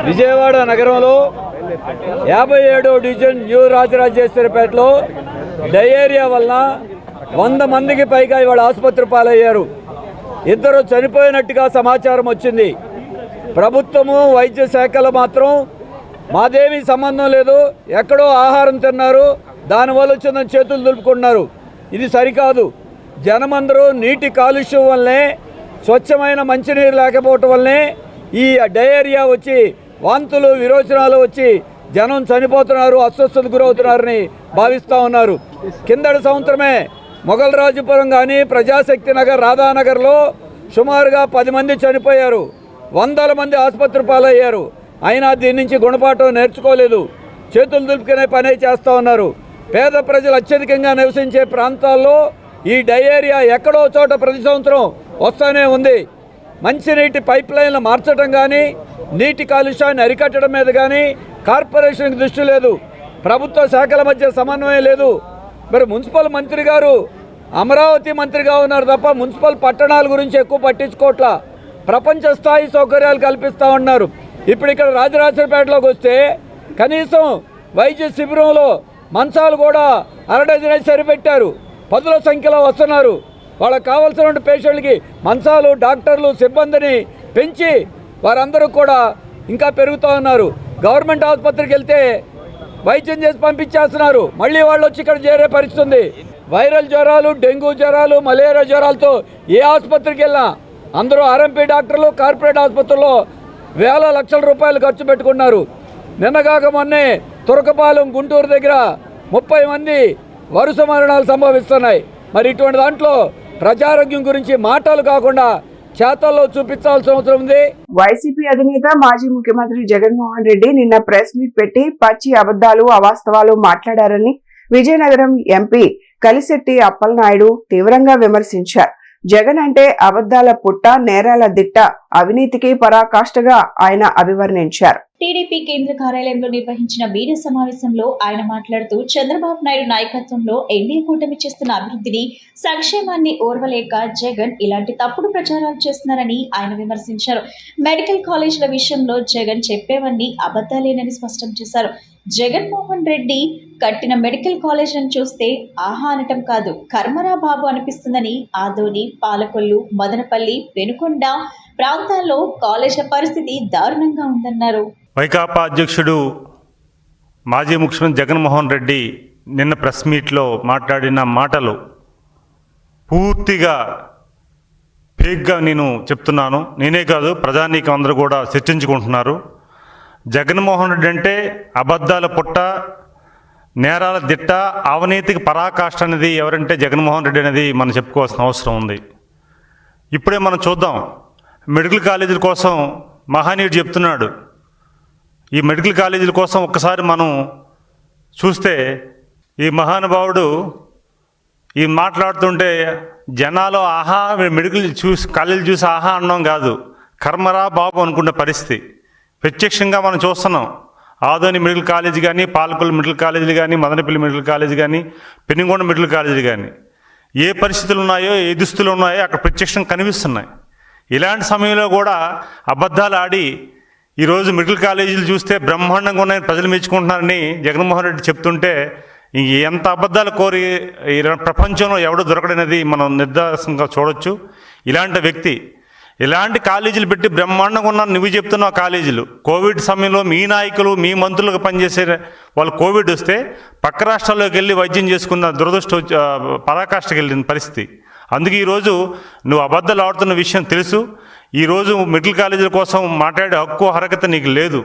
Speaker 10: విజయవాడ నగరంలో 57వ డివిజన్ న్యూ రాజరాజేశ్వరిపేటలో డయేరియా వలన 100 మందికి పైగా ఇవాళ ఆసుపత్రి పాలయ్యారు. 2 చనిపోయినట్టుగా సమాచారం వచ్చింది. ప్రభుత్వము వైద్య శాఖలు మాత్రం మాదేమీ సంబంధం లేదు, ఎక్కడో ఆహారం తిన్నారు, దానివల్ల వచ్చిన చేతులు దులుపుకున్నారు. ఇది సరికాదు. జనమందరూ నీటి కాలుష్యం వల్లనే, స్వచ్ఛమైన మంచినీరు లేకపోవటం వల్లనే ఈ డయేరియా వచ్చి వాంతులు విరోచనాలు వచ్చి జనం చనిపోతున్నారు, అస్వస్థతకు గురవుతున్నారని భావిస్తూ ఉన్నారు. కిందటి సంవత్సరమే మొగల్రాజుపురం కానీ, ప్రజాశక్తి నగర్, రాధానగర్లో సుమారుగా 10 మంది చనిపోయారు. 100 మంది ఆసుపత్రి పాలయ్యారు. అయినా దీని నుంచి గుణపాఠం నేర్చుకోలేదు. చేతులు దులుపుకునే పనే చేస్తూ ఉన్నారు. పేద ప్రజలు అత్యధికంగా నివసించే ప్రాంతాల్లో ఈ డయేరియా ఎక్కడో చోట ప్రతి సంవత్సరం వస్తూనే ఉంది. మంచినీటి పైప్ లైన్లు మార్చడం కానీ, నీటి కాలుష్యాన్ని అరికట్టడం మీద కానీ కార్పొరేషన్కి దృష్టి లేదు. ప్రభుత్వ శాఖల మధ్య సమన్వయం లేదు. మరి మున్సిపల్ మంత్రి గారు అమరావతి మంత్రిగా ఉన్నారు తప్ప మున్సిపల్ పట్టణాల గురించి ఎక్కువ పట్టించుకోవట్లా. ప్రపంచ స్థాయి సౌకర్యాలు కల్పిస్తూ ఉన్నారు. ఇప్పుడు ఇక్కడ రాజరాజేశ్వరిపేటలోకి వస్తే కనీసం వైద్య శిబిరంలో మంచాలు కూడా 1/2 డజన్ సరిపెట్టారు. 10ల సంఖ్యలో వస్తున్నారు. వాళ్ళకి కావాల్సిన పేషెంట్లకి మంచాలు, డాక్టర్లు, సిబ్బందిని పెంచి వారందరూ కూడా ఇంకా పెరుగుతూ ఉన్నారు. గవర్నమెంట్ ఆసుపత్రికి వెళ్తే వైద్యం చేసి పంపించేస్తున్నారు. మళ్ళీ వాళ్ళు వచ్చి ఇక్కడ చేరే పరిస్థితి ఉంది. వైరల్ జ్వరాలు, డెంగ్యూ జ్వరాలు, మలేరియా జ్వరాలతో ఏ ఆసుపత్రికి వెళ్ళినా అందరూ ఆర్ఎంపీ డాక్టర్లు కార్పొరేట్ ఆసుపత్రుల్లో వేల లక్షల రూపాయలు ఖర్చు పెట్టుకున్నారు. నిన్నగాక మొన్నే తురకపాలెం, గుంటూరు దగ్గర 30 మంది వరుస మరణాలు సంభవిస్తున్నాయి. మరి ఇటువంటి దాంట్లో ప్రజారోగ్యం గురించి మాటలు కాకుండా చేతల్లో చూపించాల్సిన అవసరం ఉంది.
Speaker 1: వైసీపీ అధినేత మాజీ ముఖ్యమంత్రి జగన్మోహన్ రెడ్డి నిన్న ప్రెస్ మీట్ పెట్టి పచ్చి అబద్దాలు, అవాస్తవాలు మాట్లాడారని విజయనగరం ఎంపీ కలిశెట్టి అప్పలనాయుడు తీవ్రంగా విమర్శించారు. జగన్ అంటే అబద్దాల పుట్ట, నేరాల దిట్ట, అవినీతికి పరాకాష్ఠగా ఆయన అభివర్ణించారు.
Speaker 5: టీడీపీ కేంద్ర కార్యాలయంలో నిర్వహించిన మీడియా సమావేశంలో ఆయన మాట్లాడుతూ చంద్రబాబు నాయుడు నాయకత్వంలో ఎన్డీఏ కూటమి చేస్తున్న అభివృద్ధిని, సంక్షేమాన్ని ఓర్వలేక జగన్ ఇలాంటి తప్పుడు ప్రచారాలు చేస్తున్నారని ఆయన విమర్శించారు. మెడికల్ కాలేజీల విషయంలో జగన్ చెప్పేవన్నీ అబద్ధాలేనని స్పష్టం చేశారు. జగన్మోహన్ రెడ్డి కట్టిన మెడికల్ కాలేజీలను చూస్తే ఆహా అనటం కాదు, కర్మరా బాబు అనిపిస్తుందని ఆదోని, పాలకొల్లు, మదనపల్లి, వెనుకొండ ప్రాంతాల్లో కాలేజీల పరిస్థితి దారుణంగా ఉందన్నారు.
Speaker 12: వైకాపా అధ్యక్షుడు మాజీ ముఖ్యమంత్రి జగన్మోహన్ రెడ్డి నిన్న ప్రెస్ మీట్లో మాట్లాడిన మాటలు పూర్తిగా ఫేక్గా నేను చెప్తున్నాను. నేనే కాదు, ప్రజానీకం అందరూ కూడా చర్చించుకుంటున్నారు. జగన్మోహన్ రెడ్డి అంటే అబద్ధాల పుట్ట, నేరాల దిట్ట, అవినీతికి పరాకాష్ఠ అనేది ఎవరంటే జగన్మోహన్ రెడ్డి అనేది మనం చెప్పుకోవాల్సిన అవసరం ఉంది. ఇప్పుడే మనం చూద్దాం, మెడికల్ కాలేజీల కోసం మహానీయుడు చెప్తున్నాడు. ఈ మెడికల్ కాలేజీల కోసం ఒక్కసారి మనం చూస్తే ఈ మహానుభావుడు ఈ మాట్లాడుతుంటే జనాలు ఆహా మెడికల్ కాలేజీలు చూసి ఆహా అనడం కాదు, కర్మరా బాబు అనుకునే పరిస్థితి ప్రత్యక్షంగా మనం చూస్తున్నాం. ఆదోని మెడికల్ కాలేజ్ కానీ, పాలకొల్లు మెడికల్ కాలేజీలు కానీ, మదనపల్లి మెడికల్ కాలేజ్ కానీ, పెనుగొండ మెడికల్ కాలేజీలు కానీ ఏ పరిస్థితులు ఉన్నాయో, ఏ దుస్తులు ఉన్నాయో అక్కడ ప్రత్యక్షంగా కనిపిస్తున్నాయి. ఇలాంటి సమయంలో కూడా అబద్ధాలు ఆడి ఈరోజు మెడికల్ కాలేజీలు చూస్తే బ్రహ్మాండంగా ఉన్నాయని ప్రజలు మెచ్చుకుంటున్నారని జగన్మోహన్ రెడ్డి చెప్తుంటే ఎంత అబద్ధాలు కోరి ప్రపంచంలో ఎవడో దొరకడనేది మనం నిర్దాసంగా చూడొచ్చు. ఇలాంటి వ్యక్తి ఇలాంటి కాలేజీలు పెట్టి బ్రహ్మాండంగా ఉన్నారు నువ్వు చెప్తున్నావు. కాలేజీలు కోవిడ్ సమయంలో మీ నాయకులు, మీ మంత్రులకు పనిచేసే వాళ్ళు కోవిడ్ వస్తే పక్క రాష్ట్రాల్లోకి వెళ్ళి వైద్యం చేసుకున్న పరాకాష్ఠకి వెళ్ళిన పరిస్థితి. అందుకే ఈరోజు నువ్వు అబద్ధాలు ఆడుతున్న విషయం తెలుసు. ఈరోజు మెడికల్ కాలేజీల కోసం మాట్లాడే హక్కు హరకత నీకు లేదు.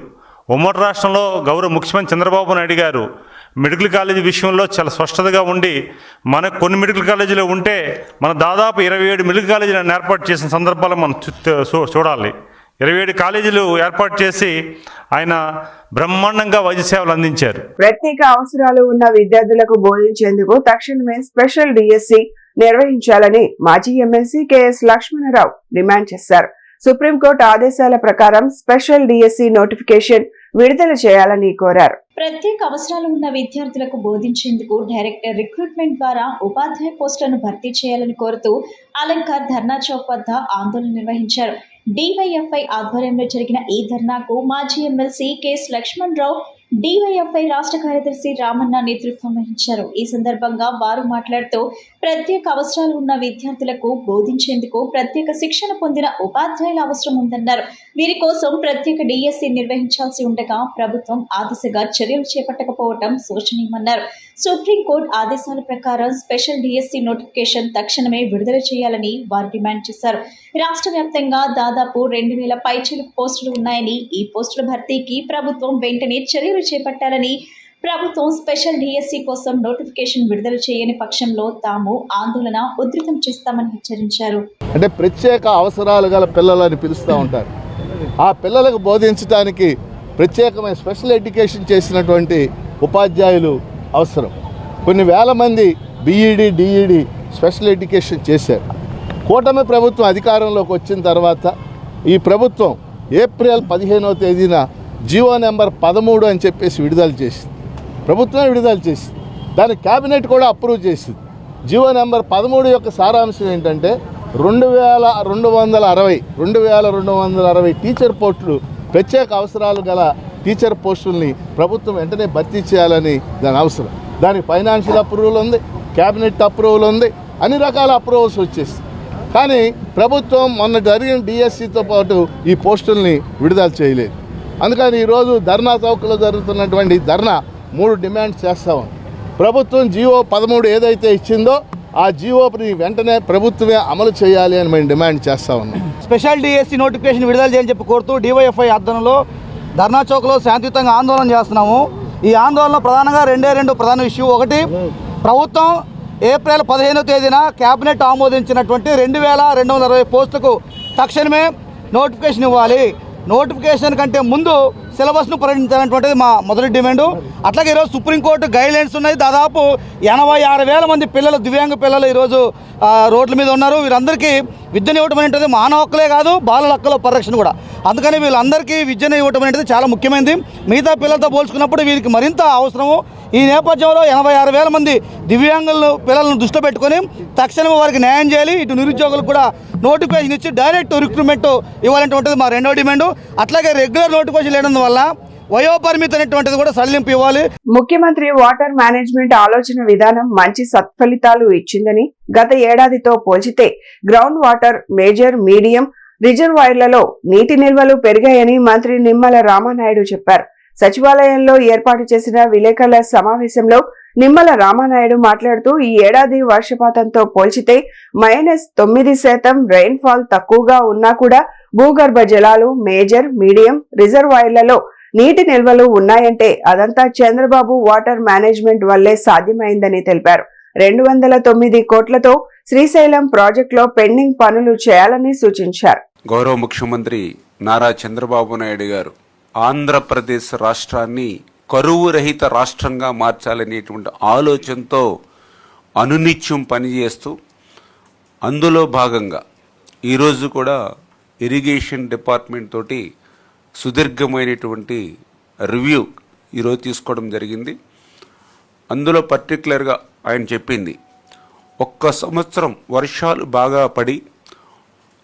Speaker 12: ఉమ్మడి రాష్ట్రంలో గౌరవ ముఖ్యమంత్రి చంద్రబాబు నాయుడు గారు మెడికల్ కాలేజీ విషయంలో చాలా స్పష్టతగా ఉండి మనకు కొన్ని మెడికల్ కాలేజీలు ఉంటే మన దాదాపు 27 మెడికల్ కాలేజీలను ఏర్పాటు చేసిన సందర్భాలు మనం చూడాలి. 27 కాలేజీలు ఏర్పాటు చేసి ఆయన బ్రహ్మాండంగా వైద్య సేవలు అందించారు.
Speaker 1: ప్రత్యేక అవసరాలు ఉన్న విద్యార్థులకు బోధించేందుకు తక్షణమే స్పెషల్ డిఎస్సి నిర్వహించాలని మాజీ ఎమ్మెల్సీ కెఎస్ లక్ష్మణరావు డిమాండ్ చేశారు. సుప్రీంకోర్టు ఆదేశాల ప్రకారం స్పెషల్ డిఎస్సి నోటిఫికేషన్ విడుదల చేయాలని కోరారు.
Speaker 5: ప్రత్యేక అవసరాలు ఉన్న విద్యార్థులకు బోధించేందుకు డైరెక్టర్ రిక్రూట్మెంట్ ద్వారా ఉపాధ్యాయ పోస్టులను భర్తీ చేయాలని కోరుతూ అలంకార్ ధర్నా చౌక్ వద్ద ఆందోళన నిర్వహించారు. డివైఎఫ్ఐ ఆధ్వర్యంలో జరిగిన ఈ ధర్నాకు మాజీ ఎమ్మెల్సీ కెఎస్ లక్ష్మణరావు, డివైఎఫ్ఐ రాష్ట్ర కార్యదర్శి రామన్న నేతృత్వం వహించారు. ఈ సందర్భంగా వారు మాట్లాడుతూ ప్రత్యేక అవసరాలు ఉన్న విద్యార్థులకు బోధించేందుకు ప్రత్యేక శిక్షణ పొందిన ఉపాధ్యాయుల అవసరం ఉందన్నారు. వీరి కోసం ప్రత్యేక డిఎస్సి నిర్వహించాల్సి ఉండగా ప్రభుత్వం ఆ దిశగా చర్యలు చేపట్టకపోవడం శోచనీయమన్నారు. సుప్రీంకోర్టు ఆదేశాల ప్రకారం స్పెషల్ డిఎస్సి నోటిఫికేషన్ తక్షణమే విడుదల చేయాలని వారు డిమాండ్ చేశారు. రాష్ట్ర వ్యాప్తంగా దాదాపు 2000 పైచిలుకు పోస్టులు ఉన్నాయని, ఈ పోస్టుల భర్తీకి ప్రభుత్వం వెంటనే చర్యలు చేపట్టాలని, ప్రభుత్వం స్పెషల్ డిఎస్సి కోసం నోటిఫికేషన్ విడుదల చేయని పక్షంలో తాము ఆందోళన ఉధృతం చేస్తామని హెచ్చరించారు.
Speaker 13: అంటే ప్రత్యేక అవసరాలు గల పిల్లలని పిలుస్తూ ఉంటారు. ఆ పిల్లలకు బోధించడానికి ప్రత్యేకమైన స్పెషల్ ఎడ్యుకేషన్ చేసినటువంటి ఉపాధ్యాయులు అవసరం. కొన్ని వేల మంది బీఈడి, డిఈడి స్పెషల్ ఎడ్యుకేషన్ చేశారు. కూటమి ప్రభుత్వం అధికారంలోకి వచ్చిన తర్వాత ఈ ప్రభుత్వం ఏప్రిల్ 15వ తేదీన జీవో నెంబర్ 13 అని చెప్పేసి విడుదల చేసింది. ప్రభుత్వం విడుదల చేసింది. దాని క్యాబినెట్ కూడా అప్రూవ్ చేసింది. జీవో నెంబర్ 13 యొక్క సారాంశం ఏంటంటే 2260 టీచర్ పోస్టులు, ప్రత్యేక అవసరాలు గల టీచర్ పోస్టుల్ని ప్రభుత్వం వెంటనే భర్తీ చేయాలని దాని అవసరం. దానికి ఫైనాన్షియల్ అప్రూవల్ ఉంది, క్యాబినెట్ అప్రూవల్ ఉంది, అన్ని రకాల అప్రూవల్స్ వచ్చేసి. కానీ ప్రభుత్వం మొన్న జరిగిన డిఎస్సితో పాటు ఈ పోస్టుల్ని విడుదల చేయలేదు. అందుకని ఈరోజు ధర్నా చౌక్లో జరుగుతున్నటువంటి ధర్నా 3 డిమాండ్స్ చేస్తా ఉంది. ప్రభుత్వం జీవో 13 ఏదైతే ఇచ్చిందో ఆ జీవోని వెంటనే ప్రభుత్వమే అమలు చేయాలి అని మేము డిమాండ్ చేస్తా ఉన్నాం.
Speaker 14: స్పెషల్ డిఎస్సి నోటిఫికేషన్ విడుదల చేయని చెప్పి కోరుతూ డివైఎఫ్ఐ ఆధ్వర్యంలో ధర్నా చౌక్లో శాంతియుతంగా ఆందోళన చేస్తున్నాము. ఈ ఆందోళన ప్రధానంగా 2 ప్రధాన ఇష్యూ. ఒకటి, ప్రభుత్వం ఏప్రిల్ 15వ తేదీన క్యాబినెట్ ఆమోదించినటువంటి 2260 పోస్టులకు తక్షణమే నోటిఫికేషన్ ఇవ్వాలి. నోటిఫికేషన్ కంటే ముందు సిలబస్ను ప్రకటించాలనేటువంటిది మా మొదటి డిమాండు. అట్లాగే ఈరోజు సుప్రీంకోర్టు గైడ్లైన్స్ ఉన్నాయి. దాదాపు 86,000 మంది పిల్లలు, దివ్యాంగ పిల్లలు ఈరోజు రోడ్ల మీద ఉన్నారు. వీరందరికీ విద్యను ఇవ్వడం అనేది మానవ హక్కులే కాదు, బాలల హక్కుల పరిరక్షణ కూడా. అందుకని వీళ్ళందరికీ విద్యను ఇవ్వడం అనేది చాలా ముఖ్యమైనది. మిగతా పిల్లలతో పోల్చుకున్నప్పుడు వీరికి మరింత అవసరము. ఈ నేపథ్యంలో 86,000 మంది దివ్యాంగులను పిల్లలను దృష్టిలో పెట్టుకొని తక్షణమే వారికి న్యాయం చేయాలి. ఇటు నిరుద్యోగులకు కూడా నోటిఫికేషన్ ఇచ్చి డైరెక్ట్ రిక్రూట్మెంట్ ఇవ్వాలంటువంటిది మా రెండో డిమాండ్. అట్లాగే రెగ్యులర్ నోటిఫికేషన్ లేడం వల్ల వయోపరిమితి అనేటువంటిది కూడా సడలింపు ఇవ్వాలి.
Speaker 1: ముఖ్యమంత్రి వాటర్ మేనేజ్మెంట్ ఆలోచన విధానం మంచి సత్ఫలితాలు ఇచ్చిందని, గత ఏడాదితో పోల్చితే గ్రౌండ్ వాటర్, మేజర్, మీడియం రిజర్వాయర్లలో నీటి నిల్వలు పెరిగాయని మంత్రి నిమ్మల రామానాయుడు చెప్పారు. సచివాలయంలో ఏర్పాటు చేసిన విలేకరుల సమావేశంలో నిమ్మల రామానాయుడు మాట్లాడుతూ ఈ ఏడాది వర్షపాతంతో పోల్చితే -9% రెయిన్ఫాల్ తక్కువగా ఉన్నా కూడా భూగర్భ జలాలు, మేజర్, మీడియం రిజర్వాయర్లలో నీటి నిల్వలు ఉన్నాయంటే అదంతా చంద్రబాబు వాటర్ మేనేజ్మెంట్ వల్లే సాధ్యమైందని తెలిపారు. 209 కోట్లతో శ్రీశైలం ప్రాజెక్టులో పెండింగ్ పనులు చేయాలని సూచించారు.
Speaker 15: గౌరవ ముఖ్యమంత్రి నారా చంద్రబాబు నాయుడు గారు ఆంధ్రప్రదేశ్ రాష్ట్రాన్ని కరువు రహిత రాష్ట్రంగా మార్చాలనేటువంటి ఆలోచనతో అనునిత్యం పనిచేస్తూ అందులో భాగంగా ఈరోజు కూడా ఇరిగేషన్ డిపార్ట్మెంట్ తోటి సుదీర్ఘమైనటువంటి రివ్యూ ఈరోజు తీసుకోవడం జరిగింది. అందులో పర్టికులర్గా ఆయన చెప్పింది, ఒక్క సంవత్సరం వర్షాలు బాగా పడి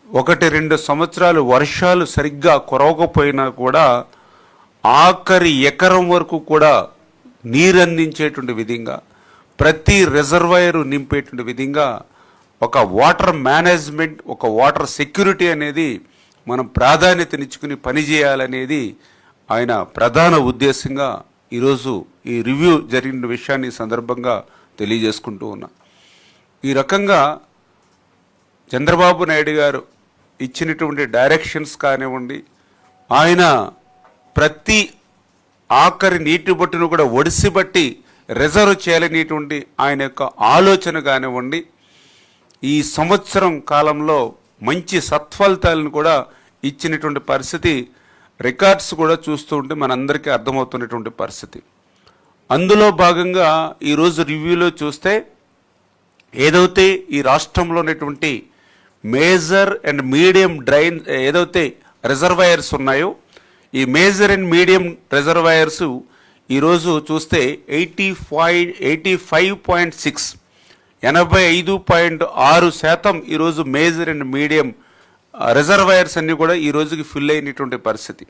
Speaker 15: 1-2 సంవత్సరాలు వర్షాలు సరిగ్గా కురవకపోయినా కూడా ఆఖరి ఎకరం వరకు కూడా నీరు అందించేటువంటి విధంగా, ప్రతి రిజర్వాయరు నింపేటువంటి విధంగా ఒక వాటర్ మేనేజ్మెంట్, ఒక వాటర్ సెక్యూరిటీ అనేది మనం ప్రాధాన్యతనిచ్చుకుని పనిచేయాలనేది ఆయన ప్రధాన ఉద్దేశంగా ఈరోజు ఈ రివ్యూ జరిగిన విషయాన్ని సందర్భంగా తెలియజేసుకుంటూ ఉన్నా. ఈ రకంగా చంద్రబాబు నాయుడు గారు ఇచ్చినటువంటి డైరెక్షన్స్ కానివ్వండి, ఆయన ప్రతి ఆఖరి నీటి బొట్టును కూడా ఒడిసిబట్టి రిజర్వ్ చేయాలనేటువంటి ఆయన యొక్క ఆలోచన కానివ్వండి, ఈ సంవత్సరం కాలంలో మంచి సత్ఫలితాలను కూడా ఇచ్చినటువంటి పరిస్థితి రికార్డ్స్ కూడా చూస్తూ ఉంటే మనందరికీ అర్థమవుతున్నటువంటి పరిస్థితి. అందులో భాగంగా ఈరోజు రివ్యూలో చూస్తే ఏదైతే ఈ రాష్ట్రంలో ఉన్నటువంటి మేజర్ అండ్ మీడియం డ్రైన్ ఏదైతే రిజర్వాయర్స్ ఉన్నాయో, ఈ మేజర్ అండ్ మీడియం రిజర్వాయర్స్ ఈరోజు చూస్తే 85.6 85.6% ఈరోజు మేజర్ అండ్ మీడియం రిజర్వాయర్స్ అన్నీ కూడా ఈ రోజుకి ఫిల్ అయినటువంటి పరిస్థితి.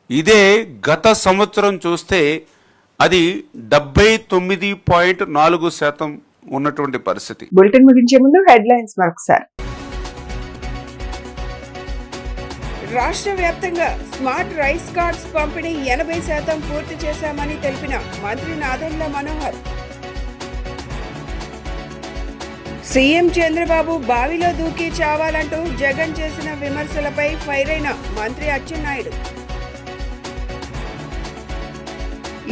Speaker 15: ఇదే గత సంవత్సరం చూస్తే అది 79.4% ఉన్నటువంటి పరిస్థితి.
Speaker 1: బులెటిన్ ముగించే ముందు హెడ్లైన్స్ మరొకసారి. రాష్ట్ర వ్యాప్తంగా స్మార్ట్ రైస్ కార్డ్స్ పంపిణీ 80% పూర్తి చేశామని తెలిపిన మంత్రి నాదెండ్ల మనోహర్. సీఎం చంద్రబాబు బావిలో దూకి చావాలంటూ జగన్ చేసిన విమర్శలపై ఫైర్ అయిన మంత్రి అచ్చెన్నాయుడు.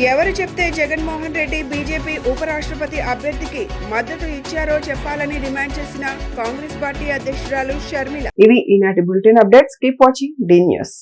Speaker 1: ఎవరు చెప్తే జగన్మోహన్ రెడ్డి బీజేపీ ఉపరాష్ట్రపతి అభ్యర్థికి మద్దతు ఇచ్చారో చెప్పాలని డిమాండ్ చేసిన కాంగ్రెస్ పార్టీ అధ్యక్షురాలు షర్మిల. ఇవి ఈనాటి bulletin updates. Keep watching D news.